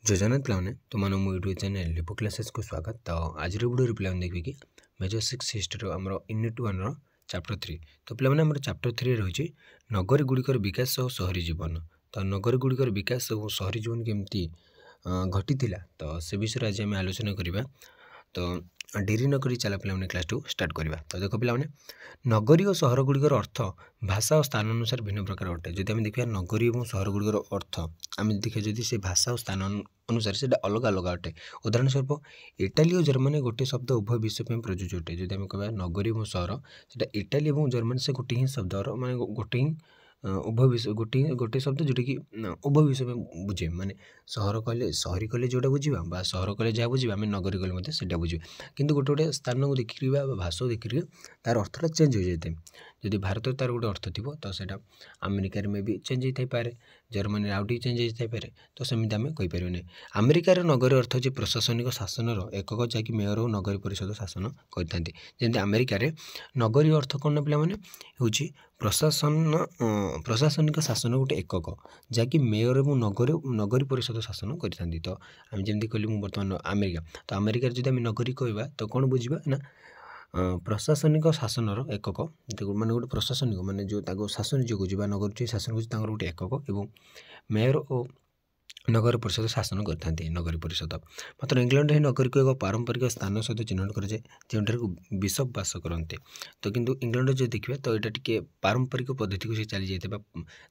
ଜୟଜଗନ୍ନାଥ ପିଲାମାନେ ତୁମମାନଙ୍କୁ ମୋ ୟୁଟ୍ୟୁବ୍ ଚ୍ୟାନେଲ୍ ଲିପୁ କ୍ଲାସେସ୍କୁ ସ୍ୱାଗତ। ତ ଆଜିର ଭିଡ଼ିଓରେ ପିଲାମାନେ ଦେଖିବେ କି ମେଜର 6 ହିଷ୍ଟ୍ରିର ଆମର ୟୁନିଟ୍ 1ର ଚାପ୍ଟର 3। ତ ପିଲାମାନେ ଆମର ଚାପ୍ଟର 3ରେ ରହିଛି ନଗରୀ ଗୁଡ଼ିକର ବିକାଶ ଓ ସହରୀ ଜୀବନ। ତ ନଗରୀ ଗୁଡ଼ିକର ବିକାଶ ଓ ସହରୀ ଜୀବନ କେମିତି ଘଟିଥିଲା ତ ସେ ବିଷୟରେ ଆଜି ଆମେ ଆଲୋଚନା କରିବା। ତ ଡେରି ନକରି ଚାଲ ପିଲାମାନେ କ୍ଲାସ୍କୁ ଷ୍ଟାର୍ଟ କରିବା। ତ ଦେଖ ପିଲାମାନେ, ନଗରୀ ଓ ସହର ଗୁଡ଼ିକର ଅର୍ଥ ଭାଷା ଓ ସ୍ଥାନ ଅନୁସାରେ ଭିନ୍ନ ପ୍ରକାର ଅଟେ। ଯଦି ଆମେ ଦେଖିବା ନଗରୀ ଏବଂ ସହର ଗୁଡ଼ିକର ଅର୍ଥ ଆମେ ଦେଖିବା ଯଦି ସେ ଭାଷା ଓ ସ୍ଥାନ ଅନୁସାରେ ସେଇଟା ଅଲଗା ଅଲଗା ଅଟେ। ଉଦାହରଣ ସ୍ୱରୂପ ଇଟାଲୀ ଓ ଜର୍ମାନୀ ଗୋଟିଏ ଶବ୍ଦ ଉଭୟ ବିଶ୍ୱ ପାଇଁ ପ୍ରଯୁଜ୍ୟ ଅଟେ। ଯଦି ଆମେ କହିବା ନଗରୀ ଏବଂ ସହର, ସେଇଟା ଇଟାଲୀ ଏବଂ ଜର୍ମାନୀ ସେ ଗୋଟିଏ ହିଁ ଶବ୍ଦର ମାନେ ଗୋଟେ ହିଁ ଉଭୟ ବିଷୟ ଗୋଟିଏ ଶବ୍ଦ ଯେଉଁଟାକି ଉଭୟ ବିଷୟ ପାଇଁ ବୁଝେ। ମାନେ ସହର କହିଲେ ସହରୀ କହିଲେ ଯେଉଁଟା ବୁଝିବା ବା ସହର କହିଲେ ଯାହା ବୁଝିବା, ଆମେ ନଗରୀ କହିଲେ ମଧ୍ୟ ସେଇଟା ବୁଝିବା। କିନ୍ତୁ ଗୋଟେ ଗୋଟେ ସ୍ଥାନକୁ ଦେଖିକି ବା ଭାଷାକୁ ଦେଖିକି ତାର ଅର୍ଥଟା ଚେଞ୍ଜ ହୋଇଯାଇଥାଏ। ଯଦି ଭାରତରେ ତାର ଗୋଟେ ଅର୍ଥ ଥିବ ତ ସେଇଟା ଆମେରିକାରେ ମେ ବି ଚେଞ୍ଜ ହୋଇଥାଇପାରେ, ଜର୍ମାନୀରେ ଆଉ ଟିକେ ଚେଞ୍ଜ ହୋଇଥାଇପାରେ। ତ ସେମିତି ଆମେ କହିପାରିବାନି। ଆମେରିକାର ନଗରୀ ଅର୍ଥ ହେଉଛି ପ୍ରଶାସନିକ ଶାସନର ଏକକ, ଯାହାକି ମେୟର ଓ ନଗରୀ ପରିଷଦ ଶାସନ କରିଥାନ୍ତି। ଯେମିତି ଆମେରିକାରେ ନଗରୀ ଅର୍ଥ କ'ଣ ନା ପିଲାମାନେ ହେଉଛି ପ୍ରଶାସନିକ ଶାସନ ଗୋଟେ ଏକକ, ଯାହାକି ମେୟର ଏବଂ ନଗରୀ ପରିଷଦ ଶାସନ କରିଥାନ୍ତି। ତ ଆମେ ଯେମିତି କହିଲି ମୁଁ ବର୍ତ୍ତମାନ ଆମେରିକା, ତ ଆମେରିକାରେ ଯଦି ଆମେ ନଗରୀ କହିବା ତ କ'ଣ ବୁଝିବା ନା ପ୍ରଶାସନିକ ଶାସନର ଏକକ, ମାନେ ଗୋଟେ ପ୍ରଶାସନିକ ମାନେ ଯେଉଁ ତାକୁ ଶାସନ ଯିଏ କହୁଛି ବା ନଗରୀ ଯିଏ ଶାସନ କରୁଛି ତାଙ୍କର ଗୋଟେ ଏକକ, ଏବଂ ମେୟର ଓ ନଗର ପରିଷଦ ଶାସନ କରିଥାନ୍ତି ନଗରୀ ପରିଷଦ। ମାତ୍ର ଇଂଲଣ୍ଡରେ ଏହି ନଗରୀକୁ ଏକ ପାରମ୍ପରିକ ସ୍ଥାନ ସହିତ ଚିହ୍ନଟ କରାଯାଏ, ଯେଉଁଠାରେ ବିଶପ ବାସ କରନ୍ତି। ତ କିନ୍ତୁ ଇଂଲଣ୍ଡରେ ଯଦି ଦେଖିବା ତ ଏଇଟା ଟିକେ ପାରମ୍ପରିକ ପଦ୍ଧତିକୁ ସେ ଚାଲିଯାଇଥାଏ ବା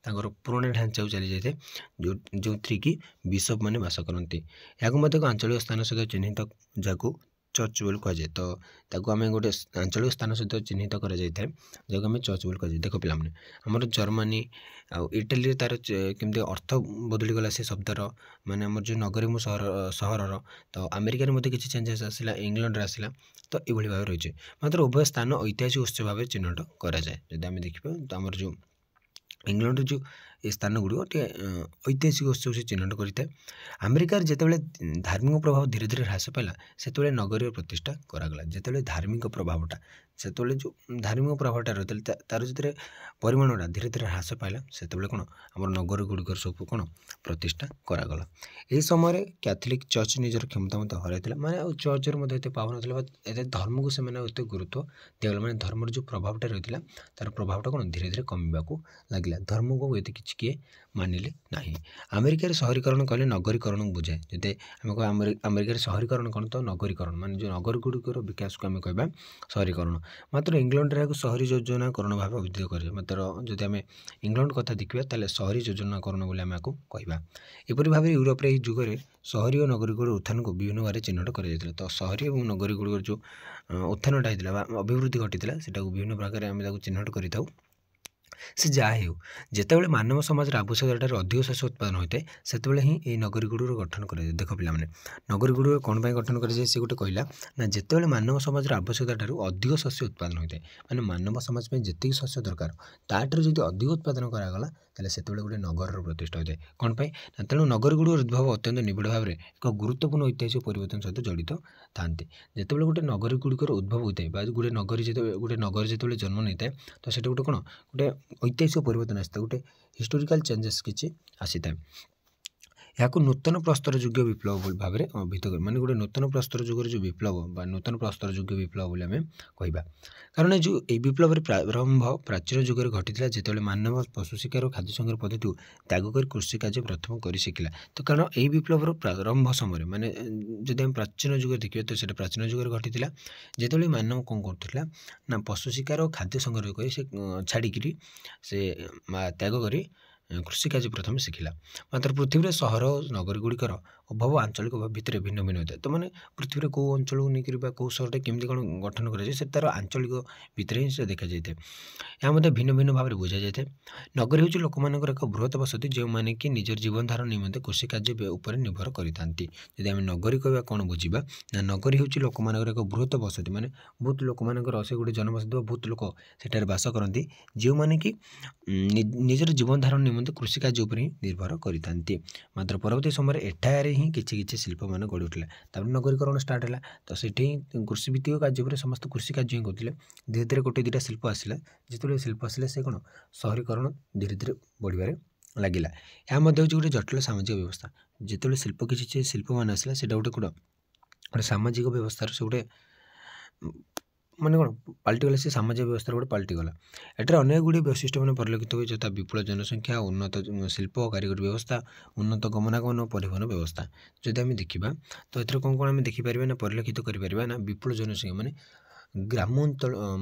ତାଙ୍କର ପୁରୁଣା ଢାଞ୍ଚାକୁ ଚାଲିଯାଇଥାଏ, ଯେଉଁଥିରେ କି ବିଶପ ମାନେ ବାସ କରନ୍ତି। ଏହାକୁ ମଧ୍ୟ ଏକ ଆଞ୍ଚଳିକ ସ୍ଥାନ ସହିତ ଚିହ୍ନିତ, ଯାହାକୁ ଚର୍ଚ୍ଚ ବୋଲି କୁହାଯାଏ। ତ ତାକୁ ଆମେ ଗୋଟେ ଆଞ୍ଚଳିକ ସ୍ଥାନ ସହିତ ଚିହ୍ନିତ କରାଯାଇଥାଏ, ଯାହାକୁ ଆମେ ଚର୍ଚ୍ଚ ବୋଲି କୁହାଯାଏ। ଦେଖ ପିଲାମାନେ, ଆମର ଜର୍ମାନୀ ଆଉ ଇଟାଲୀରେ ତାର କେମିତି ଅର୍ଥ ବଦଳିଗଲା ସେ ଶବ୍ଦର, ମାନେ ଆମର ଯେଉଁ ନଗରୀ ଏବଂ ସହରର। ତ ଆମେରିକାରେ ମଧ୍ୟ କିଛି ଚେଞ୍ଜେସ୍ ଆସିଲା, ଇଂଲଣ୍ଡରେ ଆସିଲା। ତ ଏଭଳି ଭାବେ ରହିଛି। ମାତ୍ର ଉଭୟ ସ୍ଥାନ ଐତିହାସିକ ଉତ୍ସ ଭାବେ ଚିହ୍ନଟ କରାଯାଏ। ଯଦି ଆମେ ଦେଖିବା ତ ଆମର ଯେଉଁ ଇଂଲଣ୍ଡର ଯେଉଁ ଏ ସ୍ଥାନ ଗୁଡ଼ିକ ଟିକେ ଐତିହାସିକ ଉତ୍ସକୁ ସେ ଚିହ୍ନଟ କରିଥାଏ। ଆମେରିକାରେ ଯେତେବେଳେ ଧାର୍ମିକ ପ୍ରଭାବ ଧୀରେ ଧୀରେ ହ୍ରାସ ପାଇଲା, ସେତେବେଳେ ନଗରୀର ପ୍ରତିଷ୍ଠା କରାଗଲା। ଯେତେବେଳେ ଧାର୍ମିକ ପ୍ରଭାବଟା ଯେଉଁ ଧାର୍ମିକ ପ୍ରଭାବଟା ରହିଥିଲା ତାର ଯେତେବେଳେ ପରିମାଣଟା ଧୀରେ ଧୀରେ ହ୍ରାସ ପାଇଲା, ସେତେବେଳେ କ'ଣ ଆମର ନଗର ଗୁଡ଼ିକର ସବୁ କ'ଣ ପ୍ରତିଷ୍ଠା କରାଗଲା। ଏହି ସମୟରେ କ୍ୟାଥୋଲିକ୍ ଚର୍ଚ୍ଚ ନିଜର କ୍ଷମତା ମଧ୍ୟ ହରାଇଥିଲା, ମାନେ ଆଉ ଚର୍ଚ୍ଚର ମଧ୍ୟ ଏତେ ପାୱାର ନଥିଲା ବା ଏତେ ଧର୍ମକୁ ସେମାନେ ଏତେ ଗୁରୁତ୍ୱ ଦିଆଗଲା। ମାନେ ଧର୍ମର ଯେଉଁ ପ୍ରଭାବଟା ରହିଥିଲା ତାର ପ୍ରଭାବଟା କ'ଣ ଧୀରେ ଧୀରେ କମିବାକୁ ଲାଗିଲା। ଧର୍ମକୁ ଏତେ କିଛି କିଏ ମାନିଲେ ନାହିଁ। ଆମେରିକାରେ ସହରୀକରଣ କହିଲେ ନଗରୀକରଣକୁ ବୁଝାଏ। ଯଦି ଆମେ କହିବା ଆମେରିକାରେ ସହରୀକରଣ କ'ଣ, ତ ନଗରୀକରଣ ମାନେ ଯେଉଁ ନଗର ଗୁଡ଼ିକର ବିକାଶକୁ ଆମେ କହିବା ସହରୀକରଣ। ମାତ୍ର ଇଂଲଣ୍ଡରେ ଏହାକୁ ସହରୀ ଯୋଜନାକରଣ ଭାବେ ଅଭିହିତ କରାଯାଏ। ମାତ୍ର ଯଦି ଆମେ ଇଂଲଣ୍ଡ କଥା ଦେଖିବା ତାହେଲେ ସହରୀ ଯୋଜନାକରଣ ବୋଲି ଆମେ ଏହାକୁ କହିବା। ଏପରି ଭାବରେ ୟୁରୋପରେ ଏହି ଯୁଗରେ ସହରୀ ଓ ନଗରୀ ଗୁଡ଼ିକର ଉତ୍ଥାନକୁ ବିଭିନ୍ନ ଭାବରେ ଚିହ୍ନଟ କରାଯାଇଥିଲା। ତ ସହରୀ ଏବଂ ନଗରୀ ଗୁଡ଼ିକର ଯେଉଁ ଉତ୍ଥାନଟା ହେଇଥିଲା ବା ଅଭିବୃଦ୍ଧି ଘଟିଥିଲା, ସେଟାକୁ ବିଭିନ୍ନ ପ୍ରକାରରେ ଆମେ ତାକୁ ଚିହ୍ନଟ କରିଥାଉ। ସେ ଯାହା ହେଉ, ଯେତେବେଳେ ମାନବ ସମାଜର ଆବଶ୍ୟକତାଠାରୁ ଅଧିକ ଶସ୍ୟ ଉତ୍ପାଦନ ହୋଇଥାଏ, ସେତେବେଳେ ହିଁ ଏହି ନଗରୀ ଗୁଡ଼ିକର ଗଠନ କରାଯାଏ। ଦେଖ ପିଲାମାନେ, ନଗରୀ ଗୁଡ଼ିକ କ'ଣ ପାଇଁ ଗଠନ କରାଯାଏ ସେ ଗୋଟେ କହିଲା ନା, ଯେତେବେଳେ ମାନବ ସମାଜର ଆବଶ୍ୟକତାଠାରୁ ଅଧିକ ଶସ୍ୟ ଉତ୍ପାଦନ ହୋଇଥାଏ, ମାନେ ମାନବ ସମାଜ ପାଇଁ ଯେତିକି ଶସ୍ୟ ଦରକାର ତାଠାରୁ ଯଦି ଅଧିକ ଉତ୍ପାଦନ କରାଗଲା, ତାହେଲେ ସେତେବେଳେ ଗୋଟେ ନଗରର ପ୍ରତିଷ୍ଠା ହୋଇଥାଏ। କ'ଣ ପାଇଁ ନା, ତେଣୁ ନଗରୀ ଗୁଡ଼ିକର ଉଦ୍ଭବ ଅତ୍ୟନ୍ତ ନିବିଡ଼ ଭାବରେ ଏକ ଗୁରୁତ୍ୱପୂର୍ଣ୍ଣ ଐତିହାସିକ ପରିବର୍ତ୍ତନ ସହିତ ଜଡ଼ିତ ଥାନ୍ତି। ଯେତେବେଳେ ଗୋଟେ ନଗରୀ ଗୁଡ଼ିକର ଉଦ୍ଭବ ହୋଇଥାଏ ବା ଗୋଟେ ନଗରୀ ଯେତେବେଳେ ଜନ୍ମ ନେଇଥାଏ, ତ ସେଠି ଗୋଟେ କ'ଣ ଗୋଟେ ଐତିହାସିକ ପରିବର୍ତ୍ତନ ଆସିଥାଏ, ଗୋଟେ ହିଷ୍ଟୋରିକାଲ ଚେଞ୍ଜେସ୍ କିଛି ଆସିଥାଏ। ଏହାକୁ ନୂତନ ପ୍ରସ୍ତର ଯୁଗ ବିପ୍ଳବ ଭାବରେ ଅଭିହିତ କରେ। ମାନେ ଗୋଟେ ନୂତନ ପ୍ରସ୍ତର ଯୁଗର ଯେଉଁ ବିପ୍ଳବ ବା ନୂତନ ପ୍ରସ୍ତର ଯୁଗ ବିପ୍ଳବ ବୋଲି ଆମେ କହିବା। କାରଣ ଏହି ବିପ୍ଳବରେ ପ୍ରାରମ୍ଭ ପ୍ରାଚୀନ ଯୁଗରେ ଘଟିଥିଲା, ଯେତେବେଳେ ମାନବ ପଶୁ ଶିକାର ଓ ଖାଦ୍ୟ ସଂଗ୍ରହ ପଦ୍ଧତିକୁ ତ୍ୟାଗ କରି କୃଷି କାର୍ଯ୍ୟ ପ୍ରଥମ କରି ଶିଖିଲା। ତ କାରଣ ଏହି ବିପ୍ଳବର ପ୍ରାରମ୍ଭ ସମୟରେ, ମାନେ ଯଦି ଆମେ ପ୍ରାଚୀନ ଯୁଗରେ ଦେଖିବା ତ ସେଇଟା ପ୍ରାଚୀନ ଯୁଗରେ ଘଟିଥିଲା, ଯେତେବେଳେ ମାନବ କ'ଣ କରୁଥିଲା ନା ପଶୁ ଶିକାର ଓ ଖାଦ୍ୟ ସଂଗ୍ରହ କରି ସେ ଛାଡ଼ିକିରି ସେ ତ୍ୟାଗ କରି କୃଷି କାର୍ଯ୍ୟ ପ୍ରଥମେ ଶିଖିଲା। ମାତ୍ର ପୃଥିବୀରେ ସହର ଓ ନଗରୀ ଗୁଡ଼ିକର ଅଭାବ ଆଞ୍ଚଳିକ ଭିତରେ ଭିନ୍ନ ଭିନ୍ନ ହୋଇଥାଏ। ତ ମାନେ ପୃଥିବୀରେ କେଉଁ ଅଞ୍ଚଳକୁ ନେଇକରି ବା କେଉଁ ସହରଟା କେମିତି କ'ଣ ଗଠନ କରାଯାଏ, ସେ ତା'ର ଆଞ୍ଚଳିକ ଭିତରେ ହିଁ ସେ ଦେଖାଯାଇଥାଏ। ଏହା ମଧ୍ୟ ଭିନ୍ନ ଭିନ୍ନ ଭାବରେ ବୁଝାଯାଇଥାଏ। ନଗରୀ ହେଉଛି ଲୋକମାନଙ୍କର ଏକ ବୃହତ ବସତି, ଯେଉଁମାନେ କି ନିଜର ଜୀବନ ଧାରଣ ନିମନ୍ତେ କୃଷି କାର୍ଯ୍ୟ ଉପରେ ନିର୍ଭର କରିଥାନ୍ତି। ଯଦି ଆମେ ନଗରୀ କହିବା କ'ଣ ବୁଝିବା ନା, ନଗରୀ ହେଉଛି ଲୋକମାନଙ୍କର ଏକ ବୃହତ ବସତି, ମାନେ ବହୁତ ଲୋକମାନଙ୍କର ସେ ଗୋଟେ ଜନବସତି ବା ବହୁତ ଲୋକ ସେଠାରେ ବାସ କରନ୍ତି, ଯେଉଁମାନେ କି ନିଜର ଜୀବନ ଧାରଣ ନିମନ୍ତେ କୃଷି କାର୍ଯ୍ୟ ଉପରେ ହିଁ ନିର୍ଭର କରିଥାନ୍ତି। ମାତ୍ର ପରବର୍ତ୍ତୀ ସମୟରେ ଏଠାରେ ହିଁ କିଛି ଶିଳ୍ପମାନ ଗଢ଼ି ଉଠିଲା। ତାପରେ ନଗରୀକରଣ ଷ୍ଟାର୍ଟ ହେଲା, ତ ସେଠି କୃଷି ଭିତ୍ତିକ କାର୍ଯ୍ୟ ଉପରେ ସମସ୍ତେ କୃଷି କାର୍ଯ୍ୟ ହିଁ କରୁଥିଲେ। ଧୀରେ ଧୀରେ ଗୋଟେ ଦୁଇଟା ଶିଳ୍ପ ଆସିଲା, ଯେତେବେଳେ ଶିଳ୍ପ ଆସିଲା ସେ କ'ଣ ସହରୀକରଣ ଧୀରେ ଧୀରେ ବଢ଼ିବାରେ ଲାଗିଲା। ଏହା ମଧ୍ୟ ହେଉଛି ଗୋଟେ ଜଟିଳ ସାମାଜିକ ବ୍ୟବସ୍ଥା। ଯେତେବେଳେ ଶିଳ୍ପ କିଛି ଶିଳ୍ପମାନ ଆସିଲା ସେଇଟା ଗୋଟେ ସାମାଜିକ ବ୍ୟବସ୍ଥାର ସେ ଗୋଟେ ମାନେ କ'ଣ ପାଲଟିଗଲା, ସେ ସାମାଜିକ ବ୍ୟବସ୍ଥାର ଗୋଟେ ପାଲଟିଗଲା। ଏଠାରେ ଅନେକ ଗୁଡ଼ିଏ ବୈଶିଷ୍ଟ୍ୟ ମାନେ ପରିଲକ୍ଷିତ ହୁଏ, ଯଥା ବିପୁଳ ଜନସଂଖ୍ୟା, ଉନ୍ନତ ଶିଳ୍ପ କାରିଗରୀ ବ୍ୟବସ୍ଥା, ଉନ୍ନତ ଗମନାଗମନ ଓ ପରିବହନ ବ୍ୟବସ୍ଥା। ଯଦି ଆମେ ଦେଖିବା ତ ଏଥିରେ କ'ଣ କ'ଣ ଆମେ ଦେଖିପାରିବା ନା ପରିଲକ୍ଷିତ କରିପାରିବା ନା ବିପୁଳ ଜନସଂଖ୍ୟା ମାନେ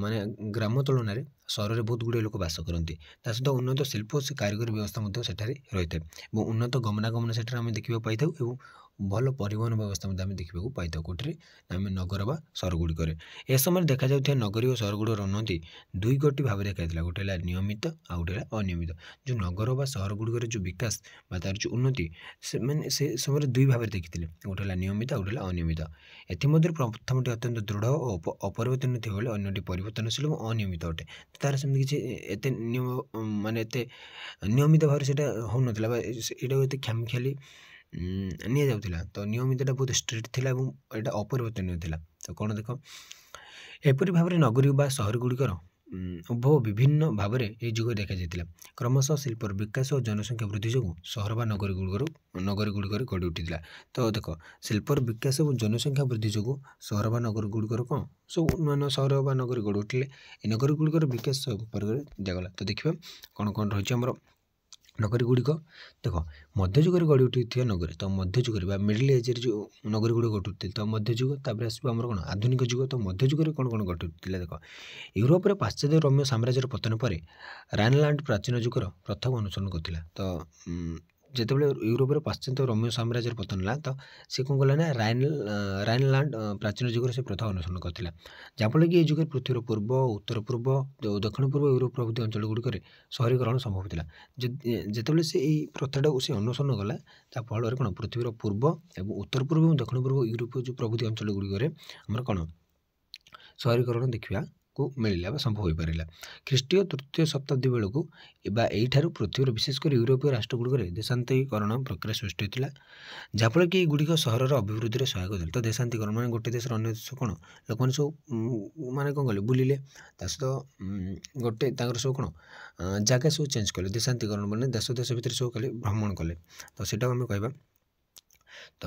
ମାନେ ଗ୍ରାମ ତୁଳନାରେ ସହରରେ ବହୁତ ଗୁଡ଼ିଏ ଲୋକ ବାସ କରନ୍ତି। ତା ସହିତ ଉନ୍ନତ ଶିଳ୍ପ ଓ କାରିଗରୀ ବ୍ୟବସ୍ଥା ମଧ୍ୟ ସେଠାରେ ରହିଥାଏ ଏବଂ ଉନ୍ନତ ଗମନାଗମନ ସେଠାରେ ଆମେ ଦେଖିବାକୁ ପାଇଥାଉ ଏବଂ ଭଲ ପରିବହନ ବ୍ୟବସ୍ଥା ମଧ୍ୟ ଆମେ ଦେଖିବାକୁ ପାଇଥାଉ। କେଉଁଥିରେ ଆମେ ନଗର ବା ସହରଗୁଡ଼ିକରେ। ଏ ସମୟରେ ଦେଖାଯାଉଥିବା ନଗରୀ ଓ ସହରଗୁଡ଼ିକର ଉନ୍ନତି ଦୁଇ ଗୋଟି ଭାବରେ ଦେଖାଯାଇଥିଲା। ଗୋଟେ ହେଲା ନିୟମିତ ଆଉ ଗୋଟେ ହେଲା ଅନିୟମିତ। ଯେଉଁ ନଗର ବା ସହରଗୁଡ଼ିକରେ ଯେଉଁ ବିକାଶ ବା ତା'ର ଯେଉଁ ଉନ୍ନତି ସେମାନେ ସେ ସମୟରେ ଦୁଇ ଭାବରେ ଦେଖିଥିଲେ। ଗୋଟେ ହେଲା ନିୟମିତ ଆଉ ଗୋଟେ ହେଲା ଅନିୟମିତ। ଏଥିମଧ୍ୟରୁ ପ୍ରଥମଟି ଅତ୍ୟନ୍ତ ଦୃଢ଼ ଓ ଅପରିବର୍ତ୍ତନୀୟ ଥିବାବେଳେ ଅନ୍ୟଟି ପରିବର୍ତ୍ତନଶୀଳ ଏବଂ ଅନିୟମିତ ଅଟେ। ତା'ର ସେମିତି କିଛି ଏତେ ନିୟମ ମାନେ ଏତେ ନିୟମିତ ଭାବରେ ସେଇଟା ହେଉନଥିଲା ବା ଏଇଟାକୁ ଏତେ ଖାମଖିଆଲି ନିଆଯାଉଥିଲା। ତ ନିୟମିତଟା ବହୁତ ଷ୍ଟ୍ରିକ୍ଟ ଥିଲା ଏବଂ ଏଇଟା ଅପରିବର୍ତ୍ତନୀୟ ଥିଲା। ତ କ'ଣ ଦେଖ ଏପରି ଭାବରେ ନଗରୀ ବା ସହରଗୁଡ଼ିକର ଉଦ୍ଭବ ବିଭିନ୍ନ ଭାବରେ ଏହି ଯୁଗରେ ଦେଖାଯାଇଥିଲା। କ୍ରମଶଃ ଶିଳ୍ପର ବିକାଶ ଓ ଜନସଂଖ୍ୟା ବୃଦ୍ଧି ଯୋଗୁଁ ସହର ବା ନଗରୀଗୁଡ଼ିକରେ ଗଢ଼ି ଉଠିଥିଲା। ତ ଦେଖ ଶିଳ୍ପର ବିକାଶ ଏବଂ ଜନସଂଖ୍ୟା ବୃଦ୍ଧି ଯୋଗୁଁ ସହର ବା ନଗରଗୁଡ଼ିକର କ'ଣ ସବୁ ନୂଆ ନୂଆ ସହର ବା ନଗରୀ ଗଢ଼ି ଉଠିଲେ। ଏ ନଗରୀଗୁଡ଼ିକର ବିକାଶ ସମ୍ପର୍କରେ ଦିଆଗଲା। ତ ଦେଖିବା କ'ଣ କ'ଣ ରହିଛି ଆମର ନଗରୀଗୁଡ଼ିକ। ଦେଖ ମଧ୍ୟଯୁଗରେ ଗଢ଼ି ଉଠିଥିବା ନଗରୀ, ତ ମଧ୍ୟଯୁଗରେ ବା ମିଡ଼ିଲ୍ ଏଜ୍ରେ ଯେଉଁ ନଗରୀଗୁଡ଼ିକ ଗଢ଼ି ଉଠିଥିଲା ତ ମଧ୍ୟଯୁଗ। ତାପରେ ଆସିବ ଆମର କ'ଣ ଆଧୁନିକ ଯୁଗ। ତ ମଧ୍ୟଯୁଗରେ କ'ଣ କ'ଣ ଗଢ଼ି ଉଠିଥିଲା ଦେଖ ୟୁରୋପରେ ପାଶ୍ଚାତ୍ୟ ରୋମୀୟ ସାମ୍ରାଜ୍ୟର ପତନ ପରେ ରାଇନଲାଣ୍ଡ ପ୍ରାଚୀନ ଯୁଗର ପ୍ରଥାକୁ ଅନୁସରଣ କରିଥିଲା। ତ ଯେତେବେଳେ ୟୁରୋପରେ ପାଶ୍ଚାତ୍ୟ ରୋମୀୟ ସାମ୍ରାଜ୍ୟର ପତନ ହେଲା ତ ସେ କ'ଣ କଲା ନା ରାଇନଲାଣ୍ଡ ପ୍ରାଚୀନ ଯୁଗରେ ସେ ପ୍ରଥା ଅନୁସରଣ କରିଥିଲା। ଯାହାଫଳରେ କି ଏହି ଯୁଗରେ ପୃଥିବୀର ପୂର୍ବ, ଉତ୍ତର ପୂର୍ବ, ଦକ୍ଷିଣ ପୂର୍ବ ୟୁରୋପ ପ୍ରଭୃତି ଅଞ୍ଚଳଗୁଡ଼ିକରେ ସହରୀକରଣ ସମ୍ଭବ ଥିଲା। ଯେତେବେଳେ ସେ ଏହି ପ୍ରଥାଟାକୁ ସେ ଅନୁସରଣ କଲା ତା ଫଳରେ କ'ଣ ପୃଥିବୀର ପୂର୍ବ ଏବଂ ଉତ୍ତର ପୂର୍ବ ଏବଂ ଦକ୍ଷିଣ ପୂର୍ବ ୟୁରୋପ ଯେଉଁ ପ୍ରଭୃତି ଅଞ୍ଚଳଗୁଡ଼ିକରେ ଆମର କ'ଣ ସହରୀକରଣ ଦେଖିବାକୁ ମିଳିଲା ବା ସମ୍ଭବ ହୋଇପାରିଲା। ଖ୍ରୀଷ୍ଟୀୟ ତୃତୀୟ ଶତାବ୍ଦୀ ବେଳକୁ ବା ଏଇଠାରୁ ପୃଥିବୀର ବିଶେଷ କରି ୟୁରୋପୀୟ ରାଷ୍ଟ୍ରଗୁଡ଼ିକରେ ଦେଶାନ୍ତରୀକରଣ ପ୍ରକ୍ରିୟା ସୃଷ୍ଟି ହୋଇଥିଲା, ଯାହାଫଳରେ କି ଏଗୁଡ଼ିକ ସହରର ଅଭିବୃଦ୍ଧିରେ ସହାୟକ ଦେଲେ। ତ ଦେଶାନ୍ତରୀକରଣ ମାନେ ଗୋଟେ ଦେଶର ଅନ୍ୟ ଦେଶ କ'ଣ ଲୋକମାନେ ସବୁ ମାନେ କ'ଣ କଲେ ବୁଲିଲେ, ତା ସହିତ ଗୋଟେ ତାଙ୍କର ସବୁ କ'ଣ ଜାଗା ସବୁ ଚେଞ୍ଜ କଲେ। ଦେଶାନ୍ତରୀକରଣ ମାନେ ଦେଶ ଭିତରେ ସବୁ କଲେ ଭ୍ରମଣ କଲେ। ତ ସେଇଟାକୁ ଆମେ କହିବା। ତ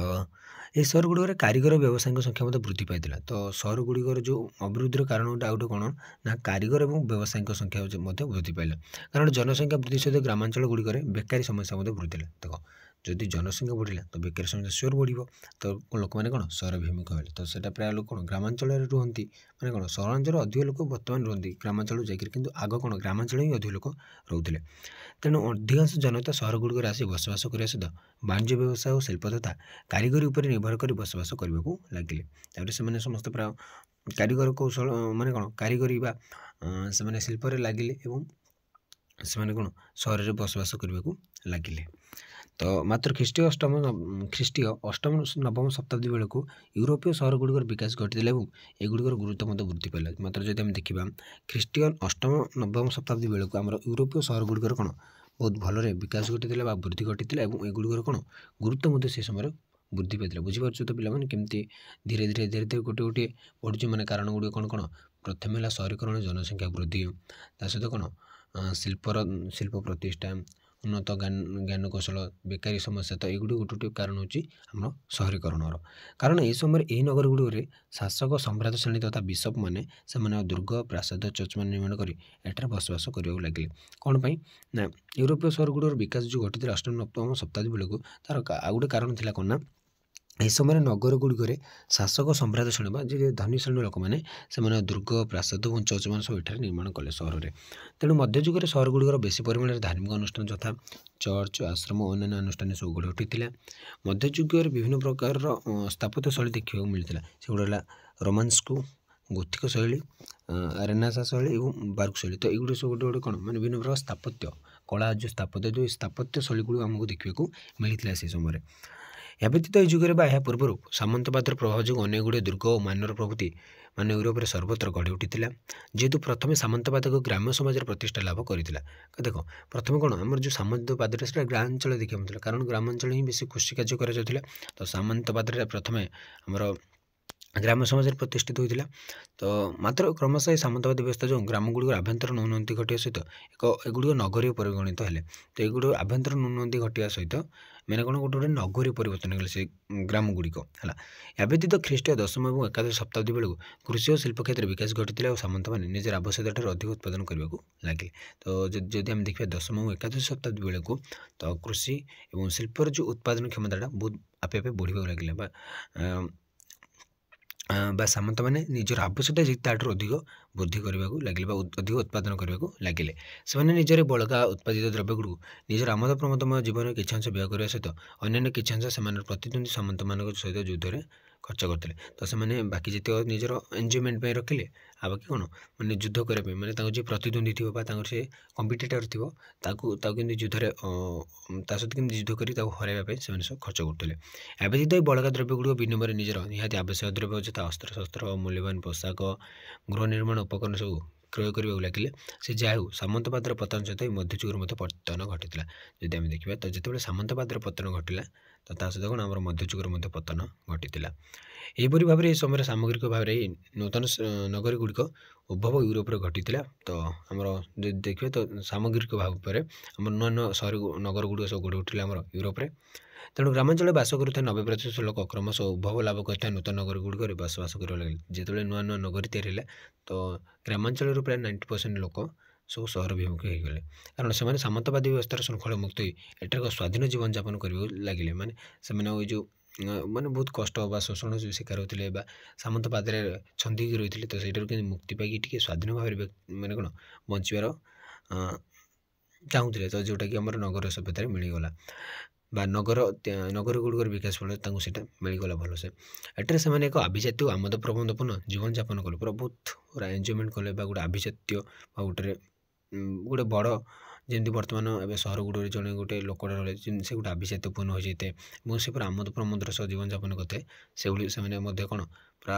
ଏହି ସହରଗୁଡ଼ିକରେ କାରିଗର ବ୍ୟବସାୟୀଙ୍କ ସଂଖ୍ୟା ମଧ୍ୟ ବୃଦ୍ଧି ପାଇଥିଲା। ତ ସହରଗୁଡ଼ିକର ଯେଉଁ ଅଭିବୃଦ୍ଧିର କାରଣ ଗୋଟେ ଆଉ ଗୋଟେ କ'ଣ ନା କାରିଗର ଏବଂ ବ୍ୟବସାୟୀଙ୍କ ସଂଖ୍ୟା ମଧ୍ୟ ବୃଦ୍ଧି ପାଇଲା। କାରଣ ଜନସଂଖ୍ୟା ବୃଦ୍ଧି ସହିତ ଗ୍ରାମାଞ୍ଚଳ ଗୁଡ଼ିକରେ ବେକାରୀ ସମସ୍ୟା ମଧ୍ୟ ବୃଦ୍ଧି ହେଲା। ଦେଖ ଯଦି ଜନସଂଖ୍ୟା ବଢ଼ିଲା ତ ବେକାରୀ ସମସ୍ୟା ସିଓର ବଢ଼ିବ। ତ ଲୋକମାନେ କ'ଣ ସହରାଭିମୁଖୀ ହେଲେ। ତ ସେଇଟା ପ୍ରାୟ ଲୋକ କ'ଣ ଗ୍ରାମାଞ୍ଚଳରେ ରୁହନ୍ତି, ମାନେ କ'ଣ ସହରାଞ୍ଚଳରେ ଅଧିକ ଲୋକ ବର୍ତ୍ତମାନ ରୁହନ୍ତି ଗ୍ରାମାଞ୍ଚଳକୁ ଯାଇକରି, କିନ୍ତୁ ଆଗ କ'ଣ ଗ୍ରାମାଞ୍ଚଳରେ ହିଁ ଅଧିକ ଲୋକ ରହୁଥିଲେ। ତେଣୁ ଅଧିକାଂଶ ଜନତା ସହରଗୁଡ଼ିକରେ ଆସି ବସବାସ କରିବା ସହିତ ବାଣିଜ୍ୟ ବ୍ୟବସାୟ ଓ ଶିଳ୍ପ ତଥା କାରିଗରୀ ଉପରେ ନିର୍ଭର କରି ବସବାସ କରିବାକୁ ଲାଗିଲେ। ତାପରେ ସେମାନେ ସମସ୍ତେ ପ୍ରାୟ କାରିଗର କୌଶଳ ମାନେ କ'ଣ କାରିଗରୀ ବା ସେମାନେ ଶିଳ୍ପରେ ଲାଗିଲେ ଏବଂ ସେମାନେ କ'ଣ ସହରରେ ବସବାସ କରିବାକୁ ଲାଗିଲେ। ତ ମାତ୍ର ଖ୍ରୀଷ୍ଟୀୟ ଅଷ୍ଟମ ନବମ ଶତାବ୍ଦୀ ବେଳକୁ ୟୁରୋପୀୟ ସହରଗୁଡ଼ିକର ବିକାଶ ଘଟିଥିଲା ଏବଂ ଏଗୁଡ଼ିକର ଗୁରୁତ୍ୱ ମଧ୍ୟ ବୃଦ୍ଧି ପାଇଲା। ମାତ୍ର ଯଦି ଆମେ ଦେଖିବା ଖ୍ରୀଷ୍ଟୀୟ ଅଷ୍ଟମ ନବମ ଶତାବ୍ଦୀ ବେଳକୁ ଆମର ୟୁରୋପୀୟ ସହରଗୁଡ଼ିକର କ'ଣ ବହୁତ ଭଲରେ ବିକାଶ ଘଟିଥିଲା ବା ବୃଦ୍ଧି ଘଟିଥିଲା ଏବଂ ଏଗୁଡ଼ିକର କ'ଣ ଗୁରୁତ୍ୱ ମଧ୍ୟ ସେ ସମୟରେ ବୃଦ୍ଧି ପାଇଥିଲା। ବୁଝିପାରୁଛୁ ତ ପିଲାମାନେ କେମିତି ଧୀରେ ଧୀରେ ଗୋଟେ ପଢ଼ୁଛି ମାନେ କାରଣ ଗୁଡ଼ିକ କ'ଣ ପ୍ରଥମେ ହେଲା ସହରୀକରଣ, ଜନସଂଖ୍ୟା ବୃଦ୍ଧି, ତା ସହିତ କ'ଣ ଶିଳ୍ପ ପ୍ରତିଷ୍ଠା, ଉନ୍ନତ ଜ୍ଞାନକୌଶଳ, ବେକାରୀ ସମସ୍ୟା। ତ ଏଗୁଡ଼ିକ ଗୋଟେ କାରଣ ହେଉଛି ଆମର ସହରୀକରଣର। କାରଣ ଏହି ସମୟରେ ଏହି ନଗରଗୁଡ଼ିକରେ ଶାସକ ସମ୍ରାଟ ଶ୍ରେଣୀ ତଥା ବିଶପ୍ ମାନେ ସେମାନେ ଦୁର୍ଗ, ପ୍ରାସାଦ, ଚର୍ଚ୍ଚମାନ ନିର୍ମାଣ କରି ଏଠାରେ ବସବାସ କରିବାକୁ ଲାଗିଲେ। କ'ଣ ପାଇଁ ନା ୟୁରୋପୀୟ ସହରଗୁଡ଼ିକର ବିକାଶ ଯେଉଁ ଘଟିଥିଲା ଅଷ୍ଟମ ନବମ ଶତାବ୍ଦୀ ବେଳକୁ ତାର ଆଉ ଗୋଟେ କାରଣ ଥିଲା କ'ଣ ନା ଏହି ସମୟରେ ନଗରଗୁଡ଼ିକରେ ଶାସକ ସମ୍ରାଟ ଶ୍ରେଣୀ ବା ଯେ ଧନୀ ଶ୍ରେଣୀର ଲୋକମାନେ ସେମାନେ ଦୁର୍ଗ, ପ୍ରାସାଦ ଏବଂ ଚର୍ଚ୍ଚମାନ ସବୁ ଏଠାରେ ନିର୍ମାଣ କଲେ ସହରରେ। ତେଣୁ ମଧ୍ୟଯୁଗରେ ସହରଗୁଡ଼ିକର ବେଶୀ ପରିମାଣରେ ଧାର୍ମିକ ଅନୁଷ୍ଠାନ ଯଥା ଚର୍ଚ୍ଚ, ଆଶ୍ରମ ଓ ଅନ୍ୟାନ୍ୟ ଅନୁଷ୍ଠାନ ସବୁ ଗଢ଼ି ଉଠିଥିଲା। ମଧ୍ୟଯୁଗରେ ବିଭିନ୍ନ ପ୍ରକାରର ସ୍ଥାପତ୍ୟ ଶୈଳୀ ଦେଖିବାକୁ ମିଳିଥିଲା। ସେଗୁଡ଼ା ହେଲା ରୋମାନ୍ସ୍କୁ, ଗୋଥିକ ଶୈଳୀ, ରେନେସାଁ ଶୈଳୀ ଏବଂ ବାରୋକ୍ ଶୈଳୀ। ତ ଏଗୁଡ଼ିକ ସବୁ ଗୋଟେ କ'ଣ ମାନେ ବିଭିନ୍ନ ପ୍ରକାର ସ୍ଥାପତ୍ୟ କଳା ଯେଉଁ ସ୍ଥାପତ୍ୟ ଶୈଳୀଗୁଡ଼ିକ ଆମକୁ ଦେଖିବାକୁ ମିଳିଥିଲା ସେ ସମୟରେ। ଏହା ବ୍ୟତୀତ ଏହି ଯୁଗରେ ବା ଏହା ପୂର୍ବରୁ ସାମନ୍ତବାଦର ପ୍ରଭାବ ଯୋଗୁଁ ଅନେକ ଗୁଡ଼ିଏ ଦୁର୍ଗ ଓ ମାନର ପ୍ରଭୃତି ମାନେ ୟୁରୋପରେ ସର୍ବତ୍ର ଗଢ଼ି ଉଠିଥିଲା। ଯେହେତୁ ପ୍ରଥମେ ସାମନ୍ତବାଦକୁ ଗ୍ରାମ୍ୟ ସମାଜରେ ପ୍ରତିଷ୍ଠା ଲାଭ କରିଥିଲା। ଦେଖ ପ୍ରଥମେ କ'ଣ ଆମର ଯେଉଁ ସାମନ୍ତବାଦଟା ସେଇଟା ଗ୍ରାମାଞ୍ଚଳରେ ଦେଖିବାକୁ ମିଳୁଥିଲା, କାରଣ ଗ୍ରାମାଞ୍ଚଳରେ ହିଁ ବେଶୀ କୃଷି କାର୍ଯ୍ୟ କରାଯାଉଥିଲା। ତ ସାମନ୍ତବାଦରେ ପ୍ରଥମେ ଆମର ଗ୍ରାମ ସମାଜରେ ପ୍ରତିଷ୍ଠିତ ହୋଇଥିଲା। ତ ମାତ୍ର କ୍ରମଶଃ ଏ ସାମନ୍ତବାଦୀ ବ୍ୟବସ୍ଥା ଯୋଗୁଁ ଗ୍ରାମଗୁଡ଼ିକର ଆଭ୍ୟନ୍ତରୀଣ ଉନ୍ନତି ଘଟିବା ସହିତ ଏଗୁଡ଼ିକ ନଗରୀୟ ପରିଗଣିତ ହେଲେ। ତ ଏଗୁଡ଼ିକ ଆଭ୍ୟନ୍ତରୀଣ ଉନ୍ନତି ଘଟିବା ସହିତ ମାନେ କ'ଣ ଗୋଟେ ନଗରୀୟ ପରିବର୍ତ୍ତନ ହେଇଗଲେ ସେ ଗ୍ରାମଗୁଡ଼ିକ ହେଲା। ଏହା ବ୍ୟତୀତ ଖ୍ରୀଷ୍ଟୀୟ 10ମ ଏବଂ 11ଶ ଶତାବ୍ଦୀ ବେଳକୁ କୃଷି ଓ ଶିଳ୍ପ କ୍ଷେତ୍ରରେ ବିକାଶ ଘଟିଥିଲା ଓ ସାମନ୍ତମାନେ ନିଜର ଆବଶ୍ୟକତାଠାରୁ ଅଧିକ ଉତ୍ପାଦନ କରିବାକୁ ଲାଗିଲେ। ତ ଯଦି ଆମେ ଦେଖିବା 10ମ ଏବଂ 11ଶ ଶତାବ୍ଦୀ ବେଳକୁ ତ କୃଷି ଏବଂ ଶିଳ୍ପର ଯେଉଁ ଉତ୍ପାଦନ କ୍ଷମତାଟା ବହୁତ ଆପେ ଆପେ ବଢ଼ିବାକୁ ଲାଗିଲା ବା ସାମନ୍ତମାନେ ନିଜର ଆବଶ୍ୟକତା ତାଠାରୁ ଅଧିକ ବୃଦ୍ଧି କରିବାକୁ ଲାଗିଲେ ବା ଅଧିକ ଉତ୍ପାଦନ କରିବାକୁ ଲାଗିଲେ। ସେମାନେ ନିଜର ବଳକା ଉତ୍ପାଦିତ ଦ୍ରବ୍ୟଗୁଡ଼ିକୁ ନିଜର ଆମୋଦ ପ୍ରମୋଦମୟ ଜୀବନରେ କିଛି ଅଂଶ ବ୍ୟୟ କରିବା ସହିତ ଅନ୍ୟାନ୍ୟ କିଛି ଅଂଶ ସେମାନଙ୍କର ପ୍ରତିଦ୍ୱନ୍ଦ୍ୱୀ ସାମନ୍ତମାନଙ୍କ ସହିତ ଯୁଦ୍ଧରେ ଖର୍ଚ୍ଚ କରିଥିଲେ। ତ ସେମାନେ ବାକି ଯେତିକ ନିଜର ଏନ୍ଜୟମେଣ୍ଟ ପାଇଁ ରଖିଲେ ଆଉ ବାକି କ'ଣ ମାନେ ଯୁଦ୍ଧ କରିବା ପାଇଁ ମାନେ ତାଙ୍କର ଯିଏ ପ୍ରତିଦ୍ୱନ୍ଦ୍ୱୀ ଥିବ ବା ତାଙ୍କର ସେ କମ୍ପିଟିଟର ଥିବ ତାକୁ କେମିତି ଯୁଦ୍ଧରେ ତା ସହିତ କେମିତି ଯୁଦ୍ଧ କରି ତାକୁ ହରାଇବା ପାଇଁ ସେମାନେ ସବୁ ଖର୍ଚ୍ଚ କରୁଥିଲେ। ଏହା ବ୍ୟତୀତ ଏହି ବଳକା ଦ୍ରବ୍ୟଗୁଡ଼ିକ ବିନିମୟରେ ନିଜର ନିହାତି ଆବଶ୍ୟକ ଦ୍ରବ୍ୟ ଯଥା ଅସ୍ତ୍ରଶସ୍ତ୍ର ମୂଲ୍ୟବାନ ପୋଷାକ ଗୃହ ନିର୍ମାଣ ଉପକରଣ ସବୁ କ୍ରୟ କରିବାକୁ ଲାଗିଲେ। ସେ ଯାହା ହେଉ ସାମନ୍ତବାଦର ପତନ ସହିତ ଏହି ମଧ୍ୟଯୁଗର ମଧ୍ୟ ପତନ ଘଟିଥିଲା। ଯଦି ଆମେ ଦେଖିବା ତ ଯେତେବେଳେ ସାମନ୍ତବାଦର ପତନ ଘଟିଲା ତ ତା ସହିତ କ'ଣ ଆମର ମଧ୍ୟଯୁଗର ମଧ୍ୟ ପତନ ଘଟିଥିଲା। ଏହିପରି ଭାବରେ ଏହି ସମୟରେ ସାମଗ୍ରିକ ଭାବରେ ଏହି ନୂତନ ନଗରୀ ଗୁଡ଼ିକ ଉଦ୍ଭବ ୟୁରୋପରେ ଘଟିଥିଲା। ତ ଆମର ଯଦି ଦେଖିବା ତ ସାମଗ୍ରିକ ଭାବରେ ଆମର ନୂଆ ନୂଆ ନଗର ଗୁଡ଼ିକ ସବୁ ଗଢ଼ି ଉଠିଲା ଆମର ୟୁରୋପରେ। ତେଣୁ ଗ୍ରାମାଞ୍ଚଳରେ ବାସ କରୁଥିବା 90% ଲୋକ କ୍ରମଶଃ ଉଦ୍ଭବ ଲାଭ କରିଥିବା ନୂତନ ନଗରୀ ଗୁଡ଼ିକରେ ବସବାସ କରିବା ଲାଗିଲେ। ଯେତେବେଳେ ନୂଆ ନୂଆ ନଗରୀ ତିଆରି ହେଲା ତ ଗ୍ରାମାଞ୍ଚଳରୁ ପ୍ରାୟ 90% ଲୋକ ସବୁ ସହର ବିମୁଖୀ ହୋଇଗଲେ। କାରଣ ସେମାନେ ସାମନ୍ତବାଦୀ ବ୍ୟବସ୍ଥାର ଶୃଙ୍ଖଳ ମୁକ୍ତ ହୋଇ ଏଠାରେ ଏକ ସ୍ୱାଧୀନ ଜୀବନଯାପନ କରିବାକୁ ଲାଗିଲେ। ମାନେ ସେମାନେ ଏଇ ଯେଉଁ ମାନେ ବହୁତ କଷ୍ଟ ବା ଶୋଷଣ ଶିକାର ହେଉଥିଲେ ବା ସାମନ୍ତବାଦରେ ଛନ୍ଦିକି ରହିଥିଲେ। ତ ସେଇଠାରୁ କେମିତି ମୁକ୍ତି ପାଇକି ଟିକେ ସ୍ୱାଧୀନ ଭାବରେ ମାନେ କ'ଣ ବଞ୍ଚିବାର ଚାହୁଁଥିଲେ। ତ ଯେଉଁଟାକି ଆମର ନଗର ସଭ୍ୟତାରେ ମିଳିଗଲା ବା ନଗର ଗୁଡ଼ିକର ବିକାଶ ଫଳରେ ତାଙ୍କୁ ସେଇଟା ମିଳିଗଲା ଭଲସେ। ଏଠାରେ ସେମାନେ ଏକ ଆଭିଜାତ୍ୟ ଆମୋଦ ପ୍ରମୋଦପୂର୍ଣ୍ଣ ଜୀବନଯାପନ କଲେ ପୁରା ବହୁତ ପୁରା ଏନ୍ଜୟମେଣ୍ଟ କଲେ ବା ଗୋଟେ ଆଭିଜାତ୍ୟ ବା ଗୋଟେ ବଡ଼ ଯେମିତି ବର୍ତ୍ତମାନ ଏବେ ସହର ଗୁଡ଼ିକରେ ଜଣେ ଗୋଟେ ଲୋକଟା ରହେ ଯେମିତି ସେ ଗୋଟେ ଆଭିଜାତ୍ୟପୂର୍ଣ୍ଣ ହୋଇଯାଇଥାଏ ଏବଂ ସେ ପୁରା ଆମୋଦ ପ୍ରମୋଦର ସହ ଜୀବନଯାପନ କରିଥାଏ। ସେଭଳି ସେମାନେ ମଧ୍ୟ କ'ଣ ପୁରା